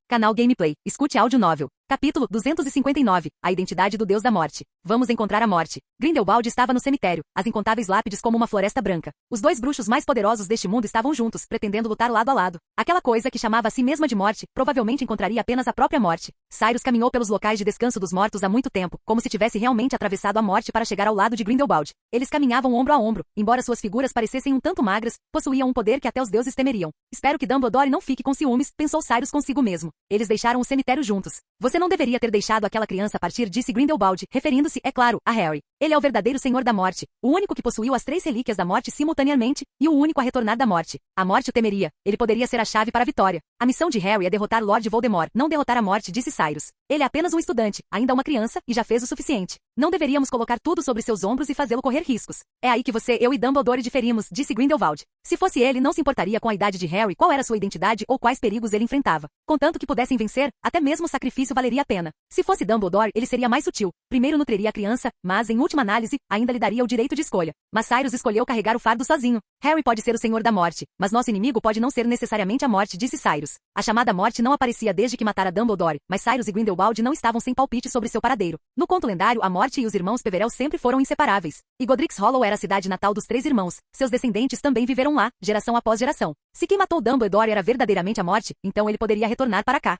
Speaker 2: Canal Gameplay. Escute áudio novel. Capítulo 259. A identidade do Deus da Morte. Vamos encontrar a morte. Grindelwald estava no cemitério, as incontáveis lápides como uma floresta branca. Os dois bruxos mais poderosos deste mundo estavam juntos, pretendendo lutar lado a lado. Aquela coisa que chamava a si mesma de morte, provavelmente encontraria apenas a própria morte. Cyrus caminhou pelos locais de descanso dos mortos há muito tempo, como se tivesse realmente atravessado a morte para chegar ao lado de Grindelwald. Eles caminhavam ombro a ombro, embora suas figuras parecessem um tanto magras, possuíam um poder que até os deuses temeriam. Espero que Dumbledore não fique com ciúmes, pensou Cyrus consigo mesmo. Eles deixaram o cemitério juntos. Você não deveria ter deixado aquela criança partir, disse Grindelwald, referindo-se, é claro, a Harry. Ele é o verdadeiro Senhor da Morte, o único que possuiu as 3 relíquias da morte simultaneamente, e o único a retornar da morte. A morte o temeria. Ele poderia ser a chave para a vitória. A missão de Harry é derrotar Lord Voldemort, não derrotar a morte, disse Cyrus. Ele é apenas um estudante, ainda uma criança, e já fez o suficiente. Não deveríamos colocar tudo sobre seus ombros e fazê-lo correr riscos. É aí que eu e Dumbledore diferimos, disse Grindelwald. Se fosse ele, não se importaria com a idade de Harry, qual era sua identidade ou quais perigos ele enfrentava. Contanto que pudessem vencer, até mesmo o sacrifício valeria a pena. Se fosse Dumbledore, ele seria mais sutil. Primeiro nutriria a criança, mas, em última análise, ainda lhe daria o direito de escolha. Mas Cyrus escolheu carregar o fardo sozinho. Harry pode ser o Senhor da Morte, mas nosso inimigo pode não ser necessariamente a morte, disse Cyrus. Cyrus. A chamada morte não aparecia desde que matara Dumbledore, mas Cyrus e Grindelwald não estavam sem palpite sobre seu paradeiro. No conto lendário, a morte e os irmãos Peverell sempre foram inseparáveis. E Godric's Hollow era a cidade natal dos 3 irmãos. Seus descendentes também viveram lá, geração após geração. Se quem matou Dumbledore era verdadeiramente a morte, então ele poderia retornar para cá.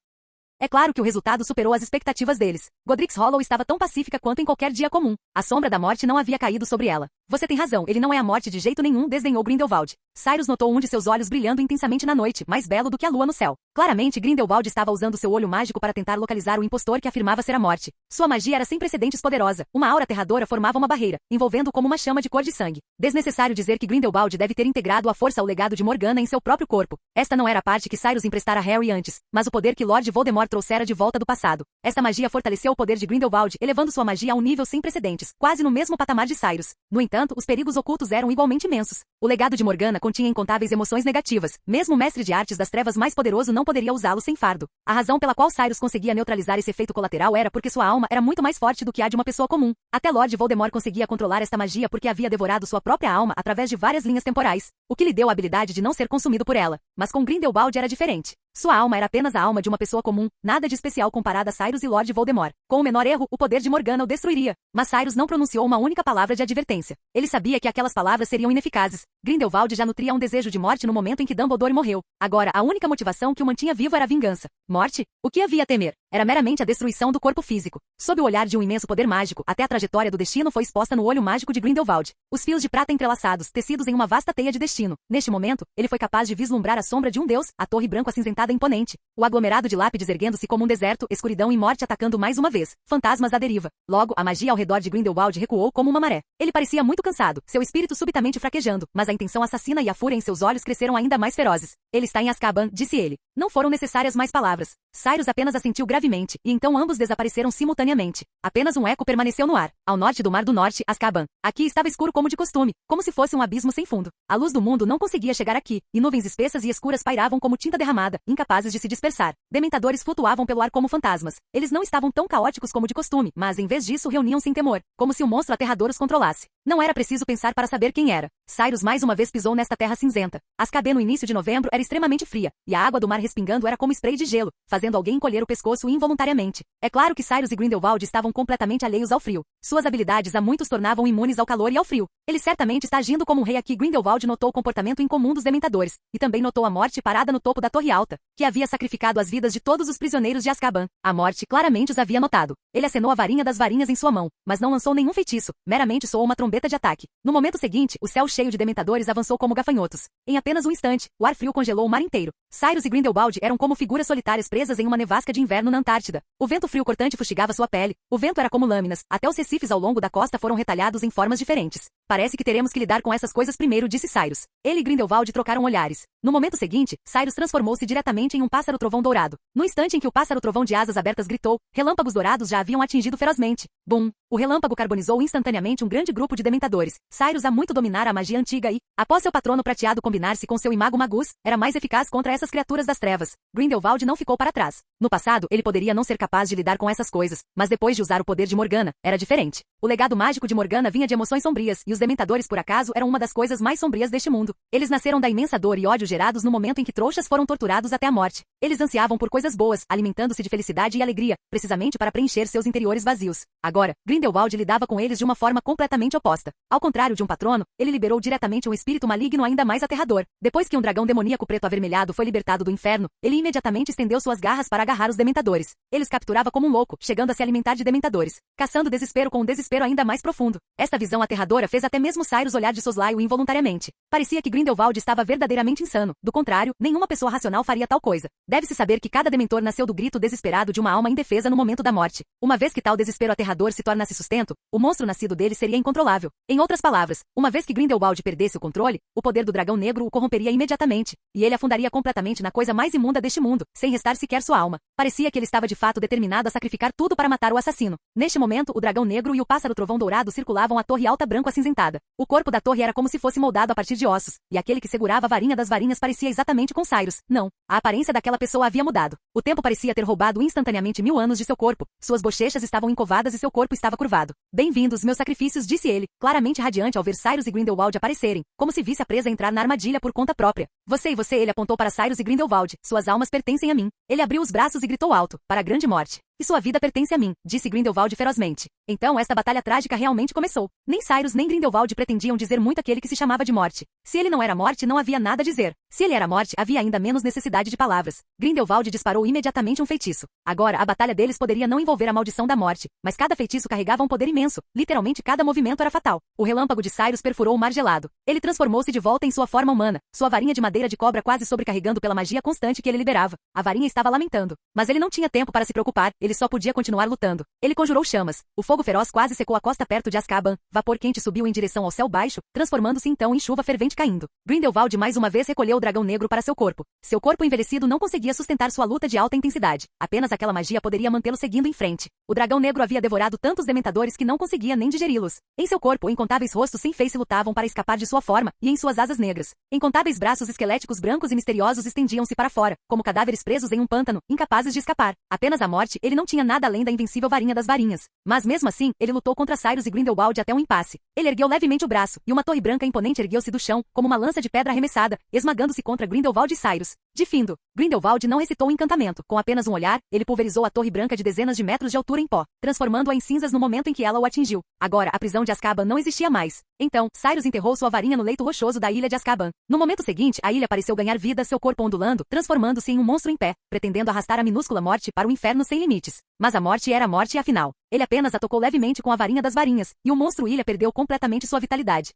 Speaker 2: É claro que o resultado superou as expectativas deles. Godric's Hollow estava tão pacífica quanto em qualquer dia comum. A sombra da morte não havia caído sobre ela. Você tem razão, ele não é a morte de jeito nenhum, desdenhou Grindelwald. Cyrus notou um de seus olhos brilhando intensamente na noite, mais belo do que a lua no céu. Claramente, Grindelwald estava usando seu olho mágico para tentar localizar o impostor que afirmava ser a morte. Sua magia era sem precedentes poderosa. Uma aura aterradora formava uma barreira, envolvendo como uma chama de cor de sangue. Desnecessário dizer que Grindelwald deve ter integrado à força ao legado de Morgana em seu próprio corpo. Esta não era a parte que Cyrus emprestara a Harry antes, mas o poder que Lord Voldemort trouxera de volta do passado. Esta magia fortaleceu o poder de Grindelwald, elevando sua magia a um nível sem precedentes, quase no mesmo patamar de Cyrus. No entanto, os perigos ocultos eram igualmente imensos. O legado de Morgana continha incontáveis emoções negativas. Mesmo o mestre de artes das trevas mais poderoso não poderia usá-lo sem fardo. A razão pela qual Cyrus conseguia neutralizar esse efeito colateral era porque sua alma era muito mais forte do que a de uma pessoa comum. Até Lord Voldemort conseguia controlar esta magia porque havia devorado sua própria alma através de várias linhas temporais, o que lhe deu a habilidade de não ser consumido por ela. Mas com Grindelwald era diferente. Sua alma era apenas a alma de uma pessoa comum, nada de especial comparada a Cyrus e Lord Voldemort. Com o menor erro, o poder de Morgana o destruiria. Mas Cyrus não pronunciou uma única palavra de advertência. Ele sabia que aquelas palavras seriam ineficazes. Grindelwald já nutria um desejo de morte no momento em que Dumbledore morreu. Agora, a única motivação que o mantinha vivo era a vingança. Morte? O que havia a temer? Era meramente a destruição do corpo físico. Sob o olhar de um imenso poder mágico, até a trajetória do destino foi exposta no olho mágico de Grindelwald. Os fios de prata entrelaçados, tecidos em uma vasta teia de destino. Neste momento, ele foi capaz de vislumbrar a sombra de um deus, a torre branco acinzentada imponente. O aglomerado de lápides erguendo-se como um deserto, escuridão e morte atacando mais uma vez. Fantasmas à deriva. Logo, a magia ao redor de Grindelwald recuou como uma maré. Ele parecia muito cansado, seu espírito subitamente fraquejando, mas a intenção assassina e a fúria em seus olhos cresceram ainda mais ferozes. Ele está em Azkaban, disse ele. Não foram necessárias mais palavras. Cyrus apenas assentiu gravemente, e então ambos desapareceram simultaneamente. Apenas um eco permaneceu no ar. Ao norte do Mar do Norte, Azkaban. Aqui estava escuro como de costume, como se fosse um abismo sem fundo. A luz do mundo não conseguia chegar aqui, e nuvens espessas e escuras pairavam como tinta derramada, incapazes de se dispersar. Dementadores flutuavam pelo ar como fantasmas. Eles não estavam tão caóticos como de costume, mas em vez disso reuniam-se em temor, como se um monstro aterrador os controlasse. Não era preciso pensar para saber quem era. Cyrus mais uma vez pisou nesta terra cinzenta. Azkaban no início de novembro era extremamente fria, e a água do mar respingando era como spray de gelo, fazendo alguém encolher o pescoço involuntariamente. É claro que Cyrus e Grindelwald estavam completamente alheios ao frio. Suas habilidades a muitos tornavam imunes ao calor e ao frio. Ele certamente está agindo como um rei aqui. Grindelwald notou o comportamento incomum dos dementadores, e também notou a morte parada no topo da torre alta, que havia sacrificado as vidas de todos os prisioneiros de Azkaban. A morte claramente os havia notado. Ele acenou a varinha das varinhas em sua mão, mas não lançou nenhum feitiço, meramente soou uma trombeta de ataque. No momento seguinte, o céu cheio de dementadores avançou como gafanhotos. Em apenas um instante, o ar frio congelou o mar inteiro. Cyrus e Grindelwald eram como figuras solitárias presas em uma nevasca de inverno na Antártida. O vento frio cortante fustigava sua pele. O vento era como lâminas. Até os recifes ao longo da costa foram retalhados em formas diferentes. Parece que teremos que lidar com essas coisas primeiro, disse Cyrus. Ele e Grindelwald trocaram olhares. No momento seguinte, Cyrus transformou-se diretamente em um pássaro-trovão dourado. No instante em que o pássaro-trovão de asas abertas gritou, relâmpagos dourados já haviam atingido ferozmente. Bum! O relâmpago carbonizou instantaneamente um grande grupo de dementadores. Cyrus há muito dominara a magia antiga e, após seu patrono prateado combinar-se com seu imago Magus, era mais eficaz contra essas criaturas das trevas. Grindelwald não ficou para trás. No passado, ele poderia não ser capaz de lidar com essas coisas, mas depois de usar o poder de Morgana, era diferente. O legado mágico de Morgana vinha de emoções sombrias, e os dementadores, por acaso, eram uma das coisas mais sombrias deste mundo. Eles nasceram da imensa dor e ódio gerados no momento em que trouxas foram torturados até a morte. Eles ansiavam por coisas boas, alimentando-se de felicidade e alegria, precisamente para preencher seus interiores vazios. Agora, Grindelwald lidava com eles de uma forma completamente oposta. Ao contrário de um patrono, ele liberou diretamente um espírito maligno ainda mais aterrador. Depois que um dragão demoníaco preto avermelhado foi libertado do inferno, ele imediatamente estendeu suas garras para agarrar os dementadores. Ele os capturava como um louco, chegando a se alimentar de dementadores, caçando desespero com um desespero ainda mais profundo. Esta visão aterradora fez até mesmo Cyrus olhar de soslaio involuntariamente. Parecia que Grindelwald estava verdadeiramente insano. Do contrário, nenhuma pessoa racional faria tal coisa. Deve-se saber que cada dementor nasceu do grito desesperado de uma alma indefesa no momento da morte. Uma vez que tal desespero aterrador se tornasse sustento, o monstro nascido dele seria incontrolável. Em outras palavras, uma vez que Grindelwald perdesse o controle, o poder do dragão negro o corromperia imediatamente, e ele afundaria completamente na coisa mais imunda deste mundo, sem restar sequer sua alma. Parecia que ele estava de fato determinado a sacrificar tudo para matar o assassino. Neste momento, o dragão negro e o pássaro-trovão dourado circulavam a torre alta branco acinzentada. O corpo da torre era como se fosse moldado a partir de ossos, e aquele que segurava a varinha das varinhas parecia exatamente com Cyrus. Não. A aparência daquela pessoa havia mudado. O tempo parecia ter roubado instantaneamente 1000 anos de seu corpo. Suas bochechas estavam encovadas e seu corpo estava curvado. Bem-vindos, meus sacrifícios, disse ele, claramente radiante ao ver Cyrus e Grindelwald aparecerem, como se visse a presa entrar na armadilha por conta própria. Você, ele apontou para Cyrus e Grindelwald. Suas almas pertencem a mim. Ele abriu os braços e gritou alto, para a grande morte. E sua vida pertence a mim, disse Grindelwald ferozmente. Então esta batalha trágica realmente começou. Nem Cyrus nem Grindelwald pretendiam dizer muito aquele que se chamava de morte. Se ele não era morte, não havia nada a dizer. Se ele era morte, havia ainda menos necessidade de palavras. Grindelwald disparou imediatamente um feitiço. Agora, a batalha deles poderia não envolver a maldição da morte, mas cada feitiço carregava um poder imenso. Literalmente cada movimento era fatal. O relâmpago de Cyrus perfurou o mar gelado. Ele transformou-se de volta em sua forma humana, sua varinha de madeira de cobra quase sobrecarregando pela magia constante que ele liberava. A varinha estava lamentando. Mas ele não tinha tempo para se preocupar, ele só podia continuar lutando. Ele conjurou chamas. O fogo feroz quase secou a costa perto de Azkaban. Vapor quente subiu em direção ao céu baixo, transformando-se então em chuva fervente caindo. Grindelwald mais uma vez recolheu o dragão negro para seu corpo. Seu corpo envelhecido não conseguia sustentar sua luta de alta intensidade. Apenas aquela magia poderia mantê-lo seguindo em frente. O dragão negro havia devorado tantos dementadores que não conseguia nem digeri-los. Em seu corpo, incontáveis rostos sem face lutavam para escapar de sua forma, e em suas asas negras, incontáveis braços esqueléticos brancos e misteriosos estendiam-se para fora, como cadáveres presos em um pântano, incapazes de escapar. Apenas a morte, ele não tinha nada além da invencível varinha das varinhas. Mas mesmo assim, ele lutou contra Cyrus e Grindelwald até um impasse. Ele ergueu levemente o braço, e uma torre branca imponente ergueu-se do chão, como uma lança de pedra arremessada, esmagando-se contra Grindelwald e Cyrus. De findo, Grindelwald não recitou o encantamento. Com apenas um olhar, ele pulverizou a torre branca de dezenas de metros de altura em pó, transformando-a em cinzas no momento em que ela o atingiu. Agora, a prisão de Azkaban não existia mais. Então, Cyrus enterrou sua varinha no leito rochoso da ilha de Azkaban. No momento seguinte, a ilha pareceu ganhar vida, seu corpo ondulando, transformando-se em um monstro em pé, pretendendo arrastar a minúscula morte para o inferno sem limites. Mas a morte era a morte e afinal, ele apenas a tocou levemente com a varinha das varinhas, e o monstro ilha perdeu completamente sua vitalidade.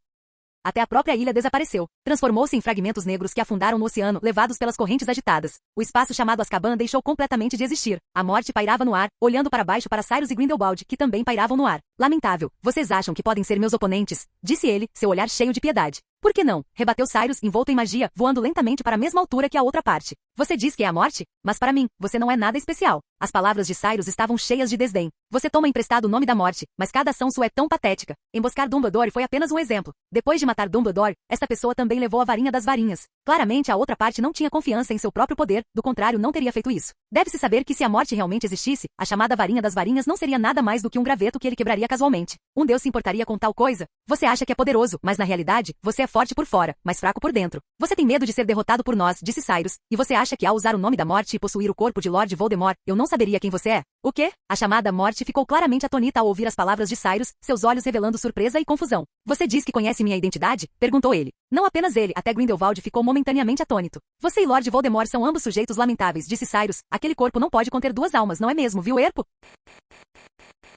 Speaker 2: Até a própria ilha desapareceu. Transformou-se em fragmentos negros que afundaram no oceano, levados pelas correntes agitadas. O espaço chamado Azkaban deixou completamente de existir. A morte pairava no ar, olhando para baixo para Cyrus e Grindelwald, que também pairavam no ar. Lamentável. Vocês acham que podem ser meus oponentes? Disse ele, seu olhar cheio de piedade. Por que não? Rebateu Cyrus, envolto em magia, voando lentamente para a mesma altura que a outra parte. Você diz que é a morte? Mas para mim, você não é nada especial. As palavras de Cyrus estavam cheias de desdém. Você toma emprestado o nome da morte, mas cada ação sua é tão patética. Emboscar Dumbledore foi apenas um exemplo. Depois de matar Dumbledore, esta pessoa também levou a varinha das varinhas. Claramente a outra parte não tinha confiança em seu próprio poder, do contrário não teria feito isso. Deve-se saber que se a morte realmente existisse, a chamada varinha das varinhas não seria nada mais do que um graveto que ele quebraria casualmente. Um deus se importaria com tal coisa? Você acha que é poderoso, mas na realidade, você é forte por fora, mas fraco por dentro. Você tem medo de ser derrotado por nós, disse Cyrus, e você acha que ao usar o nome da morte e possuir o corpo de Lord Voldemort, eu não saberia quem você é? O quê? A chamada morte ficou claramente atônita ao ouvir as palavras de Cyrus, seus olhos revelando surpresa e confusão. Você diz que conhece minha identidade? Perguntou ele. Não apenas ele, até Grindelwald ficou momentaneamente atônito. Você e Lord Voldemort são ambos sujeitos lamentáveis, disse Cyrus. Aquele corpo não pode conter duas almas, não é mesmo, viu, Erpo?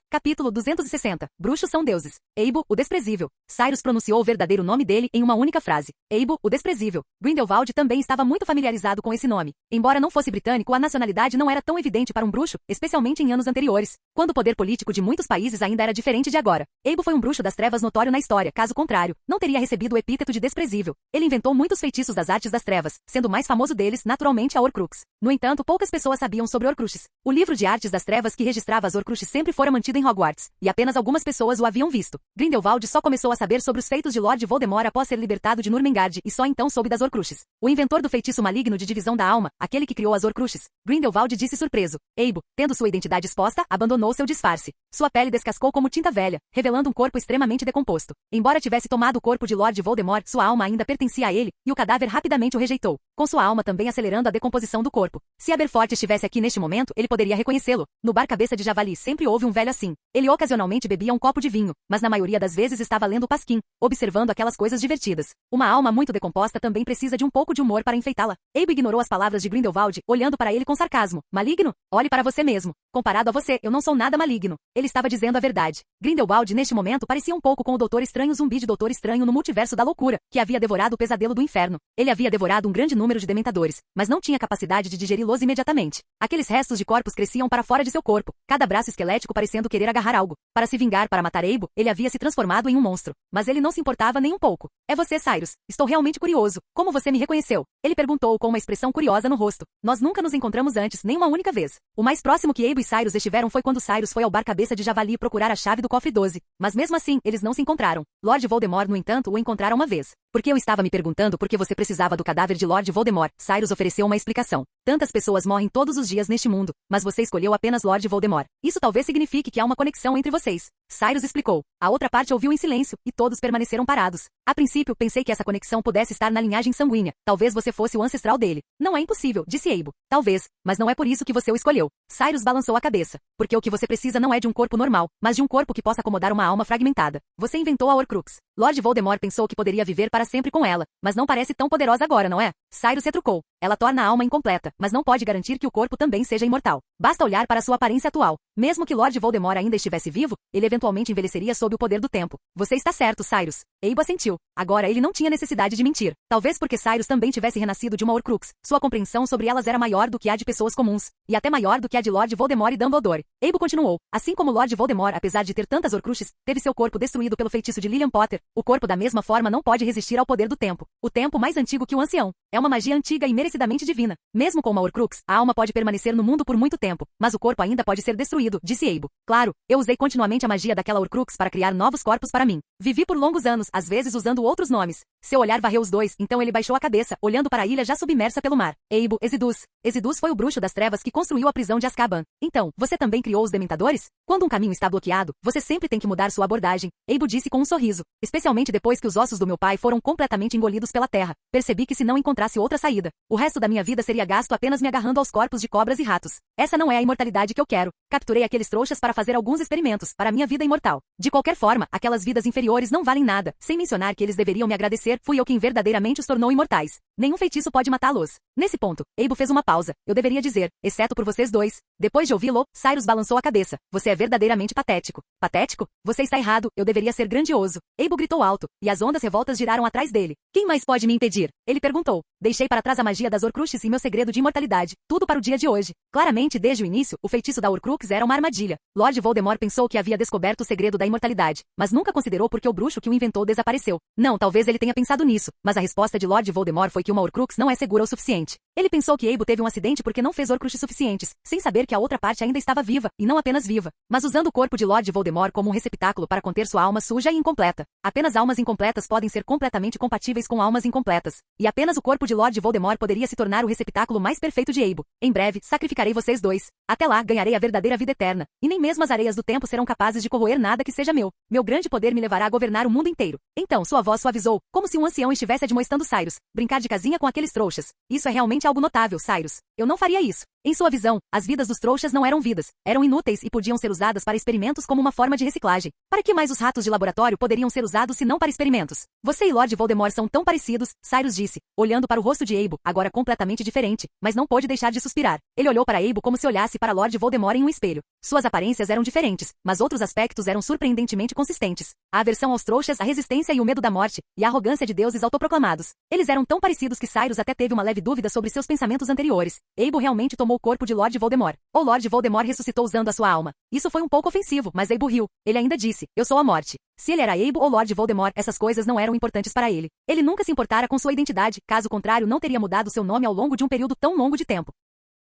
Speaker 2: Capítulo 260. Bruxos são deuses. Eibo, o desprezível. Cyrus pronunciou o verdadeiro nome dele em uma única frase. Eibo, o desprezível. Grindelwald também estava muito familiarizado com esse nome. Embora não fosse britânico, a nacionalidade não era tão evidente para um bruxo, especialmente em anos anteriores, quando o poder político de muitos países ainda era diferente de agora. Eibo foi um bruxo das trevas notório na história, caso contrário, não teria recebido o epíteto de desprezível. Ele inventou muitos feitiços das artes das trevas, sendo o mais famoso deles, naturalmente, a Horcrux. No entanto, poucas pessoas sabiam sobre Horcruxes. O livro de artes das trevas que registrava as Horcruxes sempre fora mantido em Hogwarts, e apenas algumas pessoas o haviam visto. Grindelwald só começou a saber sobre os feitos de Lord Voldemort após ser libertado de Nurmengard, e só então soube das Horcruxes. O inventor do feitiço maligno de divisão da alma, aquele que criou as Horcruxes, Grindelwald disse surpreso. Eibo, tendo sua identidade exposta, abandonou seu disfarce. Sua pele descascou como tinta velha, revelando um corpo extremamente decomposto. Embora tivesse tomado o corpo de Lord Voldemort, sua alma ainda pertencia a ele, e o cadáver rapidamente o rejeitou, com sua alma também acelerando a decomposição do corpo. Se Aberforth estivesse aqui neste momento, ele poderia reconhecê-lo. No bar Cabeça de Javali sempre houve um velho assim. Ele ocasionalmente bebia um copo de vinho, mas na maioria das vezes estava lendo o Pasquim, observando aquelas coisas divertidas. Uma alma muito decomposta também precisa de um pouco de humor para enfeitá-la. Abe ignorou as palavras de Grindelwald, olhando para ele com sarcasmo. Maligno? Olhe para você mesmo. Comparado a você, eu não sou nada maligno. Ele estava dizendo a verdade. Grindelwald neste momento parecia um pouco com o Doutor Estranho zumbi de Doutor Estranho no Multiverso da Loucura, que havia devorado o pesadelo do inferno. Ele havia devorado um grande número de dementadores, mas não tinha capacidade de digeri-los imediatamente. Aqueles restos de corpos cresciam para fora de seu corpo, cada braço esquelético parecendo querer agarrar algo. Para se vingar, para matar Abe, ele havia se transformado em um monstro. Mas ele não se importava nem um pouco. É você, Cyrus. Estou realmente curioso. Como você me reconheceu? Ele perguntou com uma expressão curiosa no rosto. Nós nunca nos encontramos antes, nem uma única vez. O mais próximo que Abe e Cyrus estiveram foi quando Cyrus foi ao bar Cabeça de Javali procurar a chave do cofre 12. Mas mesmo assim, eles não se encontraram. Lord Voldemort, no entanto, o encontrara uma vez. Porque eu estava me perguntando por que você precisava do cadáver de Lord Voldemort. Cyrus ofereceu uma explicação. Tantas pessoas morrem todos os dias neste mundo, mas você escolheu apenas Lord Voldemort. Isso talvez signifique que há uma conexão entre vocês. Cyrus explicou. A outra parte ouviu em silêncio, e todos permaneceram parados. A princípio, pensei que essa conexão pudesse estar na linhagem sanguínea. Talvez você fosse o ancestral dele. Não é impossível, disse Abe. Talvez, mas não é por isso que você o escolheu. Cyrus balançou a cabeça. Porque o que você precisa não é de um corpo normal, mas de um corpo que possa acomodar uma alma fragmentada. Você inventou a Horcrux. Lord Voldemort pensou que poderia viver para sempre com ela, mas não parece tão poderosa agora, não é? Cyrus retrucou. Ela torna a alma incompleta, mas não pode garantir que o corpo também seja imortal. Basta olhar para sua aparência atual. Mesmo que Lord Voldemort ainda estivesse vivo, ele eventualmente envelheceria sob o poder do tempo. Você está certo, Cyrus. Abe assentiu. Agora ele não tinha necessidade de mentir. Talvez porque Cyrus também tivesse renascido de uma Horcrux. Sua compreensão sobre elas era maior do que a de pessoas comuns, e até maior do que a de Lord Voldemort e Dumbledore. Abe continuou. Assim como Lord Voldemort, apesar de ter tantas Horcruxes, teve seu corpo destruído pelo feitiço de Lilian Potter, o corpo da mesma forma não pode resistir ao poder do tempo. O tempo mais antigo que o ancião. É uma magia antiga e merecidamente divina. Mesmo com uma Horcrux, a alma pode permanecer no mundo por muito tempo, mas o corpo ainda pode ser destruído, disse Abe. Claro, eu usei continuamente a magia daquela Horcrux para criar novos corpos para mim. Vivi por longos anos, às vezes usando outros nomes. Seu olhar varreu os dois, então ele baixou a cabeça, olhando para a ilha já submersa pelo mar. Abe, Exidus. Exidus foi o bruxo das trevas que construiu a prisão de Azkaban. Então, você também criou os Dementadores? Quando um caminho está bloqueado, você sempre tem que mudar sua abordagem, Abe disse com um sorriso. Especialmente depois que os ossos do meu pai foram completamente engolidos pela terra. Percebi que se não encontrasse outra saída, o resto da minha vida seria gasto apenas me agarrando aos corpos de cobras e ratos. Essa não é a imortalidade que eu quero. Capturei aqueles trouxas para fazer alguns experimentos, para minha vida imortal. De qualquer forma, aquelas vidas inferiores não valem nada, sem mencionar que eles deveriam me agradecer, fui eu quem verdadeiramente os tornou imortais. Nenhum feitiço pode matá-los. Nesse ponto, Abe fez uma pausa. Eu deveria dizer, exceto por vocês dois. Depois de ouvi-lo, Cyrus balançou a cabeça. Você é verdadeiramente patético. Patético? Você está errado, eu deveria ser grandioso. Abe gritou alto, e as ondas revoltas giraram atrás dele. Quem mais pode me impedir? Ele perguntou. Deixei para trás a magia das Horcruxes e meu segredo de imortalidade. Tudo para o dia de hoje. Claramente, desde o início, o feitiço da Horcrux era uma armadilha. Lord Voldemort pensou que havia descoberto o segredo da imortalidade, mas nunca considerou porque o bruxo que o inventou desapareceu. Não, talvez ele tenha pensado nisso, mas a resposta de Lord Voldemort foi que uma Horcrux não é segura o suficiente. Ele pensou que Abe teve um acidente porque não fez Horcruxes suficientes, sem saber que a outra parte ainda estava viva, e não apenas viva, mas usando o corpo de Lord Voldemort como um receptáculo para conter sua alma suja e incompleta. Apenas almas incompletas podem ser completamente compatíveis com almas incompletas, e apenas o corpo de Lord Voldemort poderia se tornar o receptáculo mais perfeito de Abe. Em breve, sacrificarei vocês dois. Até lá, ganharei a verdadeira vida eterna, e nem mesmo as areias do tempo serão capazes de corroer nada que seja meu. Meu grande poder me levará a governar o mundo inteiro. Então sua voz suavizou, como se um ancião estivesse admoestando Cyrus. Brincar de casinha com aqueles trouxas. Isso é realmente algo notável, Cyrus. Eu não faria isso. Em sua visão, as vidas dos trouxas não eram vidas, eram inúteis e podiam ser usadas para experimentos como uma forma de reciclagem. Para que mais os ratos de laboratório poderiam ser usados se não para experimentos? Você e Lord Voldemort são tão parecidos, Cyrus disse, olhando para o rosto de Abe, agora completamente diferente, mas não pôde deixar de suspirar. Ele olhou para Abe como se olhasse para Lord Voldemort em um espelho. Suas aparências eram diferentes, mas outros aspectos eram surpreendentemente consistentes. A aversão aos trouxas, a resistência e o medo da morte, e a arrogância de deuses autoproclamados. Eles eram tão parecidos que Cyrus até teve uma leve dúvida sobre seus pensamentos anteriores. Abe realmente tomou o corpo de Lord Voldemort. Ou Lord Voldemort ressuscitou usando a sua alma. Isso foi um pouco ofensivo, mas Abe riu. Ele ainda disse, eu sou a morte. Se ele era Abe ou Lord Voldemort, essas coisas não eram importantes para ele. Ele nunca se importara com sua identidade, caso contrário não teria mudado seu nome ao longo de um período tão longo de tempo.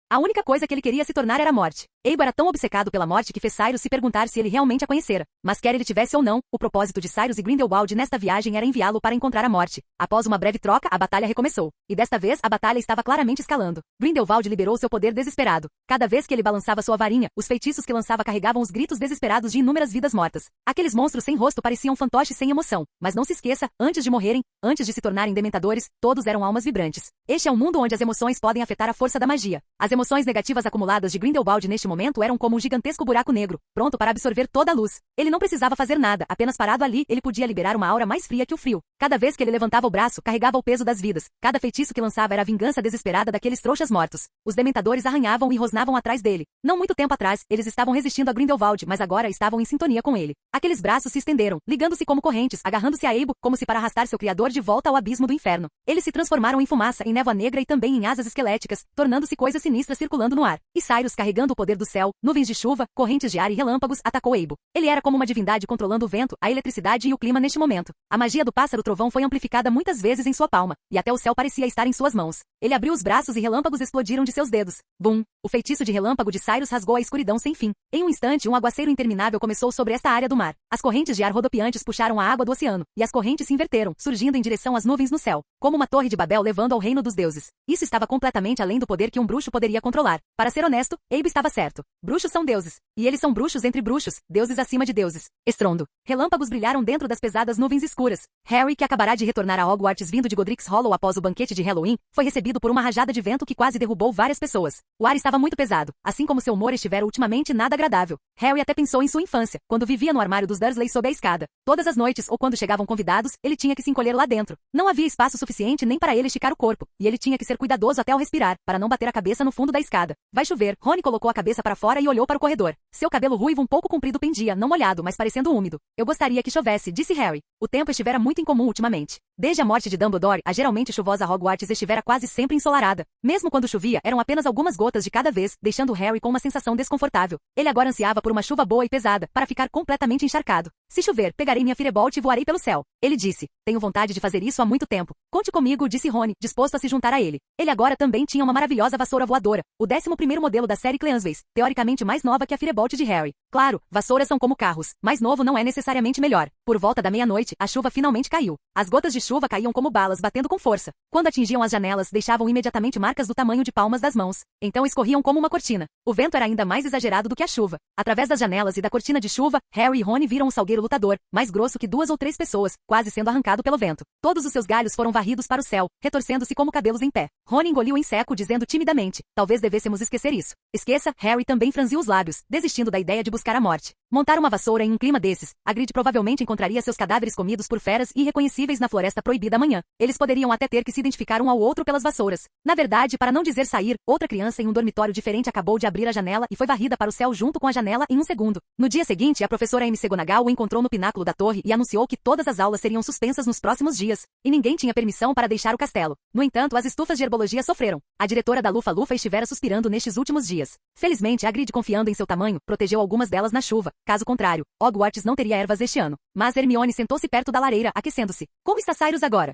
Speaker 2: A única coisa que ele queria se tornar era a morte. Abe era tão obcecado pela morte que fez Cyrus se perguntar se ele realmente a conhecera. Mas quer ele tivesse ou não, o propósito de Cyrus e Grindelwald nesta viagem era enviá-lo para encontrar a morte. Após uma breve troca, a batalha recomeçou. E desta vez, a batalha estava claramente escalando. Grindelwald liberou seu poder desesperado. Cada vez que ele balançava sua varinha, os feitiços que lançava carregavam os gritos desesperados de inúmeras vidas mortas. Aqueles monstros sem rosto pareciam fantoches sem emoção. Mas não se esqueça, antes de morrerem, antes de se tornarem dementadores, todos eram almas vibrantes. Este é um mundo onde as emoções podem afetar a força da magia. As emoções negativas acumuladas de Grindelwald neste momento eram como um gigantesco buraco negro, pronto para absorver toda a luz. Ele não precisava fazer nada, apenas parado ali, ele podia liberar uma aura mais fria que o frio. Cada vez que ele levantava o braço, carregava o peso das vidas. Cada feitiço que lançava era a vingança desesperada daqueles trouxas mortos. Os dementadores arranhavam e rosnavam atrás dele. Não muito tempo atrás, eles estavam resistindo a Grindelwald, mas agora estavam em sintonia com ele. Aqueles braços se estenderam, ligando-se como correntes, agarrando-se a Abe, como se para arrastar seu criador de volta ao abismo do inferno. Eles se transformaram em fumaça, em névoa negra e também em asas esqueléticas, tornando-se coisas sinistras circulando no ar. E Cyrus, carregando o poder dos do céu, nuvens de chuva, correntes de ar e relâmpagos, atacou Abe. Ele era como uma divindade controlando o vento, a eletricidade e o clima neste momento. A magia do pássaro-trovão foi amplificada muitas vezes em sua palma, e até o céu parecia estar em suas mãos. Ele abriu os braços e relâmpagos explodiram de seus dedos. Bum! O feitiço de relâmpago de Cyrus rasgou a escuridão sem fim. Em um instante, um aguaceiro interminável começou sobre esta área do mar. As correntes de ar rodopiantes puxaram a água do oceano, e as correntes se inverteram, surgindo em direção às nuvens no céu, como uma torre de Babel levando ao reino dos deuses. Isso estava completamente além do poder que um bruxo poderia controlar. Para ser honesto, Abe estava certo. Bruxos são deuses. E eles são bruxos entre bruxos, deuses acima de deuses. Estrondo. Relâmpagos brilharam dentro das pesadas nuvens escuras. Harry, que acabará de retornar a Hogwarts vindo de Godric's Hollow após o banquete de Halloween, foi recebido por uma rajada de vento que quase derrubou várias pessoas. O ar estava muito pesado, assim como seu humor estivera ultimamente nada agradável. Harry até pensou em sua infância, quando vivia no armário dos Dursley sob a escada. Todas as noites, ou quando chegavam convidados, ele tinha que se encolher lá dentro. Não havia espaço suficiente nem para ele esticar o corpo, e ele tinha que ser cuidadoso até ao respirar, para não bater a cabeça no fundo da escada. Vai chover. Rony colocou a cabeça para fora e olhou para o corredor. Seu cabelo ruivo um pouco comprido pendia, não molhado, mas parecendo úmido. Eu gostaria que chovesse, disse Harry. O tempo estivera muito incomum ultimamente. Desde a morte de Dumbledore, a geralmente chuvosa Hogwarts estivera quase sempre ensolarada. Mesmo quando chovia, eram apenas algumas gotas de cada vez, deixando Harry com uma sensação desconfortável. Ele agora ansiava por uma chuva boa e pesada, para ficar completamente encharcado. Se chover, pegarei minha Firebolt e voarei pelo céu. Ele disse. Tenho vontade de fazer isso há muito tempo. Conte comigo, disse Rony, disposto a se juntar a ele. Ele agora também tinha uma maravilhosa vassoura voadora, o 11º modelo da série Cleansways, teoricamente mais nova que a Firebolt de Harry. Claro, vassouras são como carros, mais novo não é necessariamente melhor. Por volta da meia-noite, a chuva finalmente caiu. As gotas de chuva caíam como balas batendo com força. Quando atingiam as janelas, deixavam imediatamente marcas do tamanho de palmas das mãos. Então escorriam como uma cortina. O vento era ainda mais exagerado do que a chuva. Através das janelas e da cortina de chuva, Harry e Rony viram um salgueiro lutador, mais grosso que 2 ou 3 pessoas, quase sendo arrancado pelo vento. Todos os seus galhos foram varridos para o céu, retorcendo-se como cabelos em pé. Rony engoliu em seco, dizendo timidamente, talvez devêssemos esquecer isso. Esqueça, Harry também franziu os lábios, desistindo da ideia de buscar a morte. Montar uma vassoura em um clima desses, Hagrid provavelmente encontraria seus cadáveres comidos por feras irreconhecíveis na floresta proibida amanhã. Eles poderiam até ter que se identificar um ao outro pelas vassouras. Na verdade, para não dizer sair, outra criança em um dormitório diferente acabou de abrir a janela e foi varrida para o céu junto com a janela em um segundo. No dia seguinte, a professora McGonagall o encontrou no pináculo da torre e anunciou que todas as aulas seriam suspensas nos próximos dias, e ninguém tinha permissão para deixar o castelo. No entanto, as estufas de herbologia sofreram. A diretora da Lufa-Lufa estivera suspirando nestes últimos dias. Felizmente, Hagrid, confiando em seu tamanho, protegeu algumas delas na chuva. Caso contrário, Hogwarts não teria ervas este ano. Mas Hermione sentou-se perto da lareira, aquecendo-se. Como está Cyrus agora?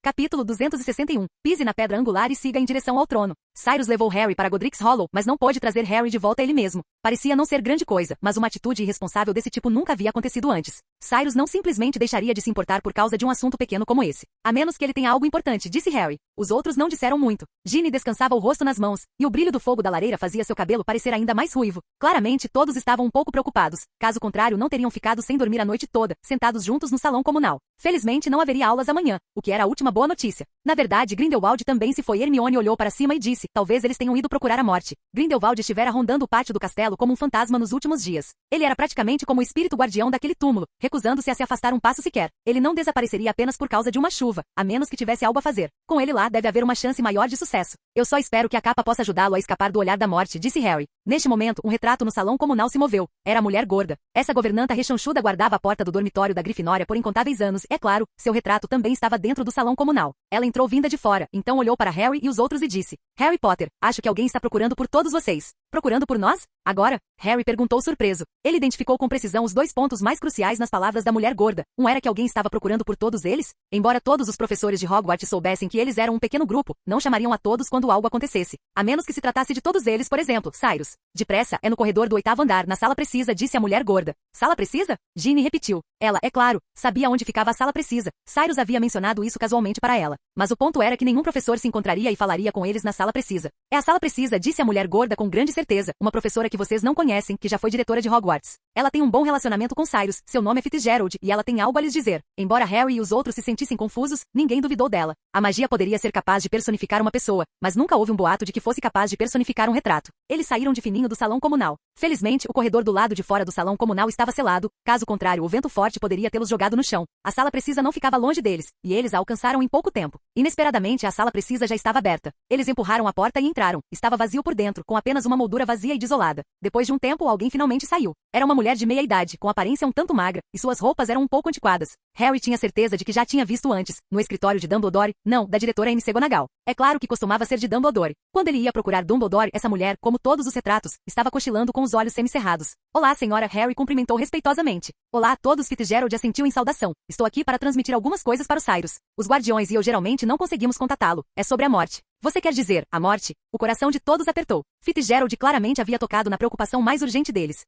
Speaker 2: Capítulo 261. Pise na pedra angular e siga em direção ao trono. Cyrus levou Harry para Godric's Hollow, mas não pôde trazer Harry de volta a ele mesmo. Parecia não ser grande coisa, mas uma atitude irresponsável desse tipo nunca havia acontecido antes. Cyrus não simplesmente deixaria de se importar por causa de um assunto pequeno como esse. A menos que ele tenha algo importante, disse Harry. Os outros não disseram muito. Ginny descansava o rosto nas mãos, e o brilho do fogo da lareira fazia seu cabelo parecer ainda mais ruivo. Claramente, todos estavam um pouco preocupados. Caso contrário, não teriam ficado sem dormir a noite toda, sentados juntos no salão comunal. Felizmente, não haveria aulas amanhã, o que era a última boa notícia. Na verdade, Grindelwald também se foi. Hermione olhou para cima e disse, talvez eles tenham ido procurar a morte. Grindelwald estivera rondando o pátio do castelo como um fantasma nos últimos dias. Ele era praticamente como o espírito guardião daquele túmulo, recusando-se a se afastar um passo sequer. Ele não desapareceria apenas por causa de uma chuva, a menos que tivesse algo a fazer. Com ele lá deve haver uma chance maior de sucesso. Eu só espero que a capa possa ajudá-lo a escapar do olhar da morte, disse Harry. Neste momento, um retrato no salão comunal se moveu. Era a mulher gorda. Essa governanta rechonchuda guardava a porta do dormitório da Grifinória por incontáveis anos. É claro, seu retrato também estava dentro do salão comunal. Ela entrou vinda de fora, então olhou para Harry e os outros e disse, Harry Potter, acho que alguém está procurando por todos vocês. Procurando por nós? Agora? Harry perguntou surpreso. Ele identificou com precisão os 2 pontos mais cruciais nas palavras da mulher gorda. Um era que alguém estava procurando por todos eles? Embora todos os professores de Hogwarts soubessem que eles eram um pequeno grupo, não chamariam a todos quando algo acontecesse. A menos que se tratasse de todos eles, por exemplo, Cyrus. Depressa, é no corredor do 8º andar, na sala precisa, disse a mulher gorda. Sala precisa? Ginny repetiu. Ela, é claro, sabia onde ficava a sala precisa. Cyrus havia mencionado isso casualmente para ela. Mas o ponto era que nenhum professor se encontraria e falaria com eles na sala precisa. É a sala precisa, disse a mulher gorda com grande certeza, uma professora que vocês não conhecem, que já foi diretora de Hogwarts. Ela tem um bom relacionamento com Cyrus, seu nome é Fitzgerald, e ela tem algo a lhes dizer. Embora Harry e os outros se sentissem confusos, ninguém duvidou dela. A magia poderia ser capaz de personificar uma pessoa, mas nunca houve um boato de que fosse capaz de personificar um retrato. Eles saíram de fininho do salão comunal. Felizmente, o corredor do lado de fora do salão comunal estava selado, caso contrário, o vento forte poderia tê-los jogado no chão. A sala precisa não ficava longe deles, e eles a alcançaram em pouco tempo. Inesperadamente, a sala precisa já estava aberta. Eles empurraram a porta e entraram. Estava vazio por dentro, com apenas uma moldura vazia e desolada. Depois de um tempo, alguém finalmente saiu. Era uma mulher mulher de meia idade, com aparência um tanto magra, e suas roupas eram um pouco antiquadas. Harry tinha certeza de que já tinha visto antes, no escritório de Dumbledore, não, da diretora MC McGonagall. É claro que costumava ser de Dumbledore. Quando ele ia procurar Dumbledore, essa mulher, como todos os retratos, estava cochilando com os olhos semicerrados. Olá, senhora, Harry cumprimentou respeitosamente. Olá a todos, Fitzgerald assentiu em saudação. Estou aqui para transmitir algumas coisas para os Cyrus. Os guardiões e eu geralmente não conseguimos contatá-lo. É sobre a morte. Você quer dizer, a morte? O coração de todos apertou. Fitzgerald claramente havia tocado na preocupação mais urgente deles.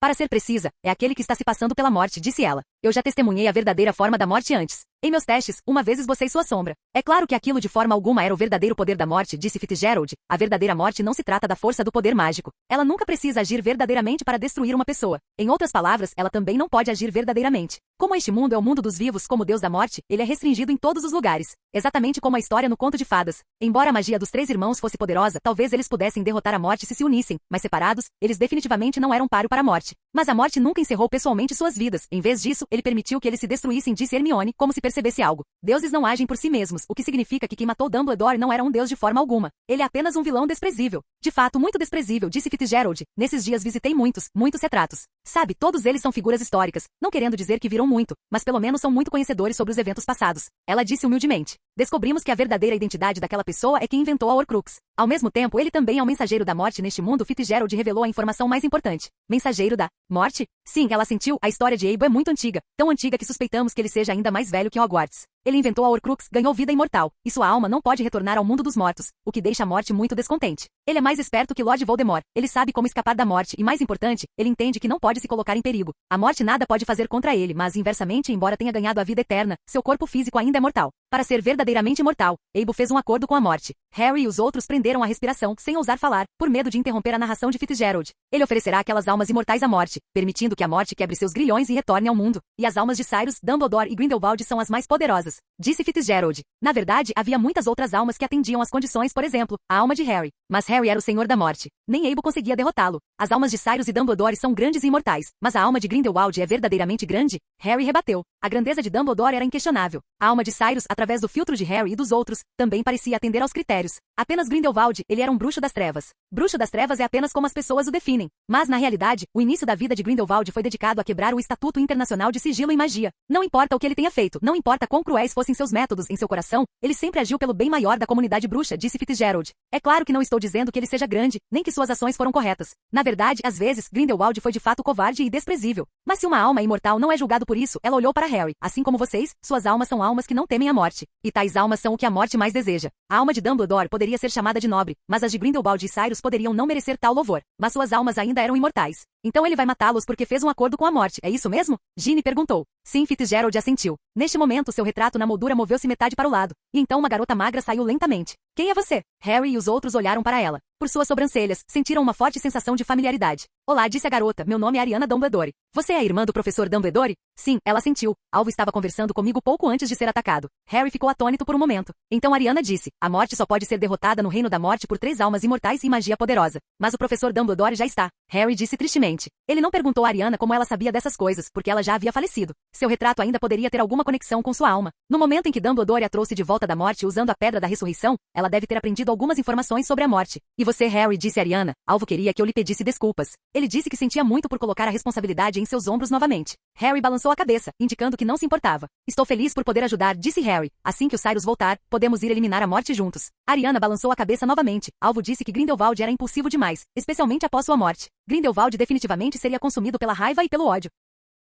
Speaker 2: Para ser precisa, é aquele que está se passando pela morte, disse ela. Eu já testemunhei a verdadeira forma da morte antes. Em meus testes, uma vez esbocei sua sombra. É claro que aquilo de forma alguma era o verdadeiro poder da morte, disse Fitzgerald. A verdadeira morte não se trata da força do poder mágico. Ela nunca precisa agir verdadeiramente para destruir uma pessoa. Em outras palavras, ela também não pode agir verdadeiramente. Como este mundo é o mundo dos vivos, como Deus da morte, ele é restringido em todos os lugares. Exatamente como a história no conto de fadas. Embora a magia dos 3 irmãos fosse poderosa, talvez eles pudessem derrotar a morte se unissem, mas separados, eles definitivamente não eram páreo para a morte. Mas a morte nunca encerrou pessoalmente suas vidas. Em vez disso, ele permitiu que eles se destruíssem, disse Hermione, como se percebesse algo. Deuses não agem por si mesmos, o que significa que quem matou Dumbledore não era um deus de forma alguma. Ele é apenas um vilão desprezível. De fato, muito desprezível, disse Fitzgerald. Nesses dias visitei muitos retratos. Sabe, todos eles são figuras históricas, não querendo dizer que viram muito, mas pelo menos são muito conhecedores sobre os eventos passados. Ela disse humildemente. Descobrimos que a verdadeira identidade daquela pessoa é quem inventou a Horcrux. Ao mesmo tempo, ele também é o mensageiro da morte neste mundo. Fitzgerald revelou a informação mais importante. Mensageiro da morte? Sim, ela sentiu. A história de Abo é muito antiga, tão antiga que suspeitamos que ele seja ainda mais velho que Hogwarts. Ele inventou a Horcrux, ganhou vida imortal, e sua alma não pode retornar ao mundo dos mortos, o que deixa a morte muito descontente. Ele é mais esperto que Lord Voldemort. Ele sabe como escapar da morte e, mais importante, ele entende que não pode se colocar em perigo. A morte nada pode fazer contra ele, mas inversamente, embora tenha ganhado a vida eterna, seu corpo físico ainda é mortal. Para ser verdadeiramente imortal, Abo fez um acordo com a morte. Harry e os outros prenderam a respiração, sem ousar falar, por medo de interromper a narração de Fitzgerald. Ele oferecerá aquelas almas imortais à morte, permitindo que a morte quebre seus grilhões e retorne ao mundo. E as almas de Cyrus, Dumbledore e Grindelwald são as mais poderosas, disse Fitzgerald. Na verdade, havia muitas outras almas que atendiam às condições, por exemplo, a alma de Harry. Mas Harry era o senhor da morte. Nem Abo conseguia derrotá-lo. As almas de Cyrus e Dumbledore são grandes e imortais, mas a alma de Grindelwald é verdadeiramente grande? Harry rebateu. A grandeza de Dumbledore era inquestionável. A alma de Cyrus, através do filtro de Harry e dos outros, também parecia atender aos critérios. Apenas Grindelwald, ele era um bruxo das trevas. Bruxo das trevas é apenas como as pessoas o definem. Mas, na realidade, o início da vida de Grindelwald foi dedicado a quebrar o Estatuto Internacional de Sigilo e Magia. Não importa o que ele tenha feito, não importa quão cruéis fossem seus métodos em seu coração, ele sempre agiu pelo bem maior da comunidade bruxa, disse Fitzgerald. É claro que não estou dizendo que ele seja grande, nem que suas ações foram corretas. Na verdade, às vezes, Grindelwald foi de fato covarde e desprezível. Mas se uma alma é imortal não é julgado por isso, ela olhou para Harry. Assim como vocês, suas almas são almas que não temem a morte. E tais almas são o que a morte mais deseja. A alma de Dumbledore poderia ser chamada de nobre, mas as de Grindelwald e Cyrus poderiam não merecer tal louvor. Mas suas almas ainda eram imortais. Então ele vai matá-los porque fez um acordo com a morte, é isso mesmo? Ginny perguntou. Sim, Fitzgerald assentiu. Neste momento, seu retrato na moldura moveu-se metade para o lado. E então uma garota magra saiu lentamente. Quem é você? Harry e os outros olharam para ela. Por suas sobrancelhas, sentiram uma forte sensação de familiaridade. Olá, disse a garota, meu nome é Ariana Dumbledore. Você é a irmã do professor Dumbledore? Sim, ela sentiu. Alvo estava conversando comigo pouco antes de ser atacado. Harry ficou atônito por um momento. Então Ariana disse, a morte só pode ser derrotada no reino da morte por 3 almas imortais e magia poderosa. Mas o professor Dumbledore já está. Harry disse tristemente. Ele não perguntou a Ariana como ela sabia dessas coisas, porque ela já havia falecido. Seu retrato ainda poderia ter alguma conexão com sua alma. No momento em que Dumbledore a trouxe de volta da morte usando a Pedra da Ressurreição, ela deve ter aprendido algumas informações sobre a morte. E você, Harry, disse Ariana, Alvo queria que eu lhe pedisse desculpas. Ele disse que sentia muito por colocar a responsabilidade em seus ombros novamente. Harry balançou a cabeça, indicando que não se importava. Estou feliz por poder ajudar, disse Harry. Assim que o Cyrus voltar, podemos ir eliminar a morte juntos. Ariana balançou a cabeça novamente. Alvo disse que Grindelwald era impulsivo demais, especialmente após sua morte. Grindelwald definitivamente seria consumido pela raiva e pelo ódio.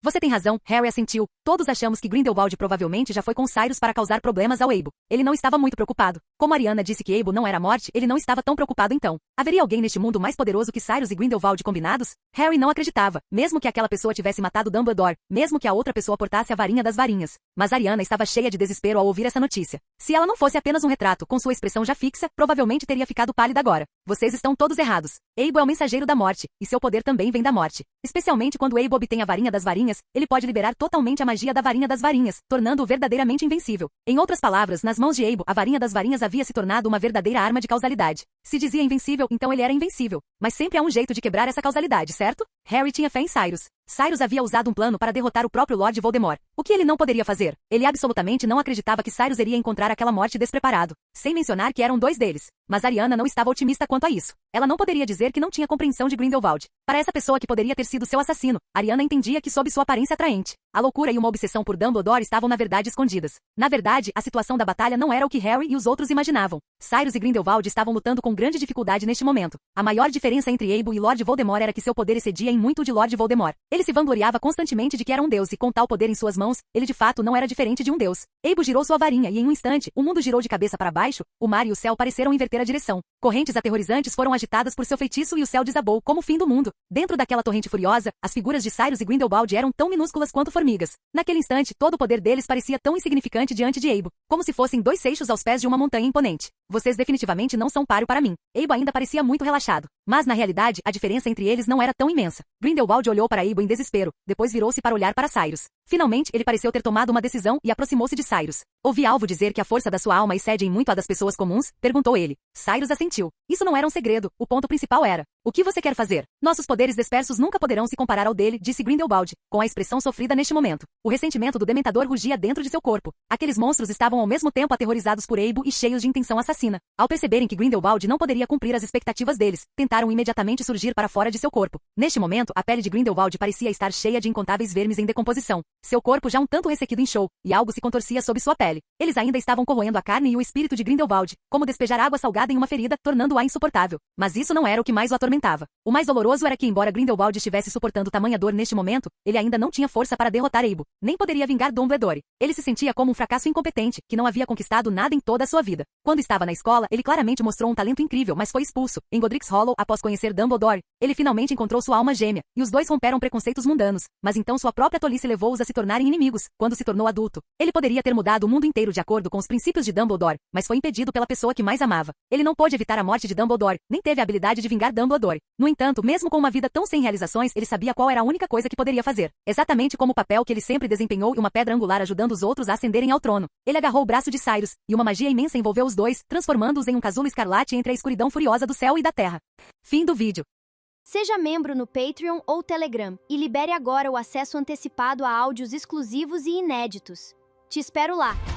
Speaker 2: Você tem razão, Harry assentiu. Todos achamos que Grindelwald provavelmente já foi com Cyrus para causar problemas ao Abo. Ele não estava muito preocupado. Como Ariana disse que Abo não era morte, ele não estava tão preocupado então. Haveria alguém neste mundo mais poderoso que Cyrus e Grindelwald combinados? Harry não acreditava, mesmo que aquela pessoa tivesse matado Dumbledore, mesmo que a outra pessoa portasse a varinha das varinhas. Mas Ariana estava cheia de desespero ao ouvir essa notícia. Se ela não fosse apenas um retrato com sua expressão já fixa, provavelmente teria ficado pálida agora. Vocês estão todos errados. Abo é o mensageiro da morte, e seu poder também vem da morte. Especialmente quando Abo obtém a varinha das varinhas, ele pode liberar totalmente a magia da varinha das varinhas, tornando-o verdadeiramente invencível. Em outras palavras, nas mãos de Abo, a varinha das varinhas havia se tornado uma verdadeira arma de causalidade. Se dizia invencível, então ele era invencível. Mas sempre há um jeito de quebrar essa causalidade, certo? Harry tinha fé em Cyrus. Cyrus havia usado um plano para derrotar o próprio Lord Voldemort. O que ele não poderia fazer? Ele absolutamente não acreditava que Cyrus iria encontrar aquela morte despreparado. Sem mencionar que eram dois deles. Mas Ariana não estava otimista quanto a isso. Ela não poderia dizer que não tinha compreensão de Grindelwald. Para essa pessoa que poderia ter sido seu assassino, Ariana entendia que sob sua aparência atraente, a loucura e uma obsessão por Dumbledore estavam na verdade escondidas. Na verdade, a situação da batalha não era o que Harry e os outros imaginavam. Cyrus e Grindelwald estavam lutando com grande dificuldade neste momento. A maior diferença entre Abe e Lord Voldemort era que seu poder excedia em muito o de Lord Voldemort. Ele se vangloriava constantemente de que era um deus e com tal poder em suas mãos, ele de fato não era diferente de um deus. Abe girou sua varinha e em um instante, o mundo girou de cabeça para baixo, o mar e o céu pareceram inverter a direção. Correntes aterrorizantes foram agitadas por seu feitiço e o céu desabou como o fim do mundo. Dentro daquela torrente furiosa, as figuras de Cyrus e Grindelwald eram tão minúsculas quanto formigas. Naquele instante, todo o poder deles parecia tão insignificante diante de Abe, como se fossem dois seixos aos pés de uma montanha imponente. Vocês definitivamente não são páreo para mim. Abe ainda parecia muito relaxado. Mas na realidade, a diferença entre eles não era tão imensa. Grindelwald olhou para Abe em desespero, depois virou-se para olhar para Cyrus. Finalmente, ele pareceu ter tomado uma decisão e aproximou-se de Cyrus. Ouvi Alvo dizer que a força da sua alma excede em muito a das pessoas comuns? Perguntou ele. Cyrus assentiu. Isso não era um segredo, o ponto principal era: o que você quer fazer? Nossos poderes dispersos nunca poderão se comparar ao dele, disse Grindelwald, com a expressão sofrida neste momento. O ressentimento do Dementador rugia dentro de seu corpo. Aqueles monstros estavam ao mesmo tempo aterrorizados por Abe e cheios de intenção assassina. Ao perceberem que Grindelwald não poderia cumprir as expectativas deles, tentaram imediatamente surgir para fora de seu corpo. Neste momento, a pele de Grindelwald parecia estar cheia de incontáveis vermes em decomposição. Seu corpo já um tanto ressequido inchou, e algo se contorcia sob sua pele. Eles ainda estavam corroendo a carne e o espírito de Grindelwald, como despejar água salgada em uma ferida, tornando-a insuportável. Mas isso não era o que mais o atormentava. O mais doloroso era que, embora Grindelwald estivesse suportando tamanha dor neste momento, ele ainda não tinha força para derrotar Abe, nem poderia vingar Dumbledore. Ele se sentia como um fracasso incompetente, que não havia conquistado nada em toda a sua vida. Quando estava na escola, ele claramente mostrou um talento incrível, mas foi expulso. Em Godric's Hollow, após conhecer Dumbledore, ele finalmente encontrou sua alma gêmea, e os dois romperam preconceitos mundanos. Mas então sua própria tolice levou-os a se tornarem inimigos. Quando se tornou adulto, ele poderia ter mudado o mundo inteiro de acordo com os princípios de Dumbledore, mas foi impedido pela pessoa que mais amava. Ele não pôde evitar a morte de Dumbledore, nem teve a habilidade de vingar Dumbledore. No entanto, mesmo com uma vida tão sem realizações, ele sabia qual era a única coisa que poderia fazer. Exatamente como o papel que ele sempre desempenhou e uma pedra angular ajudando os outros a ascenderem ao trono. Ele agarrou o braço de Cyrus, e uma magia imensa envolveu os dois, transformando-os em um casulo escarlate entre a escuridão furiosa do céu e da terra. Fim do vídeo.
Speaker 3: Seja membro no Patreon ou Telegram e libere agora o acesso antecipado a áudios exclusivos e inéditos. Te espero lá!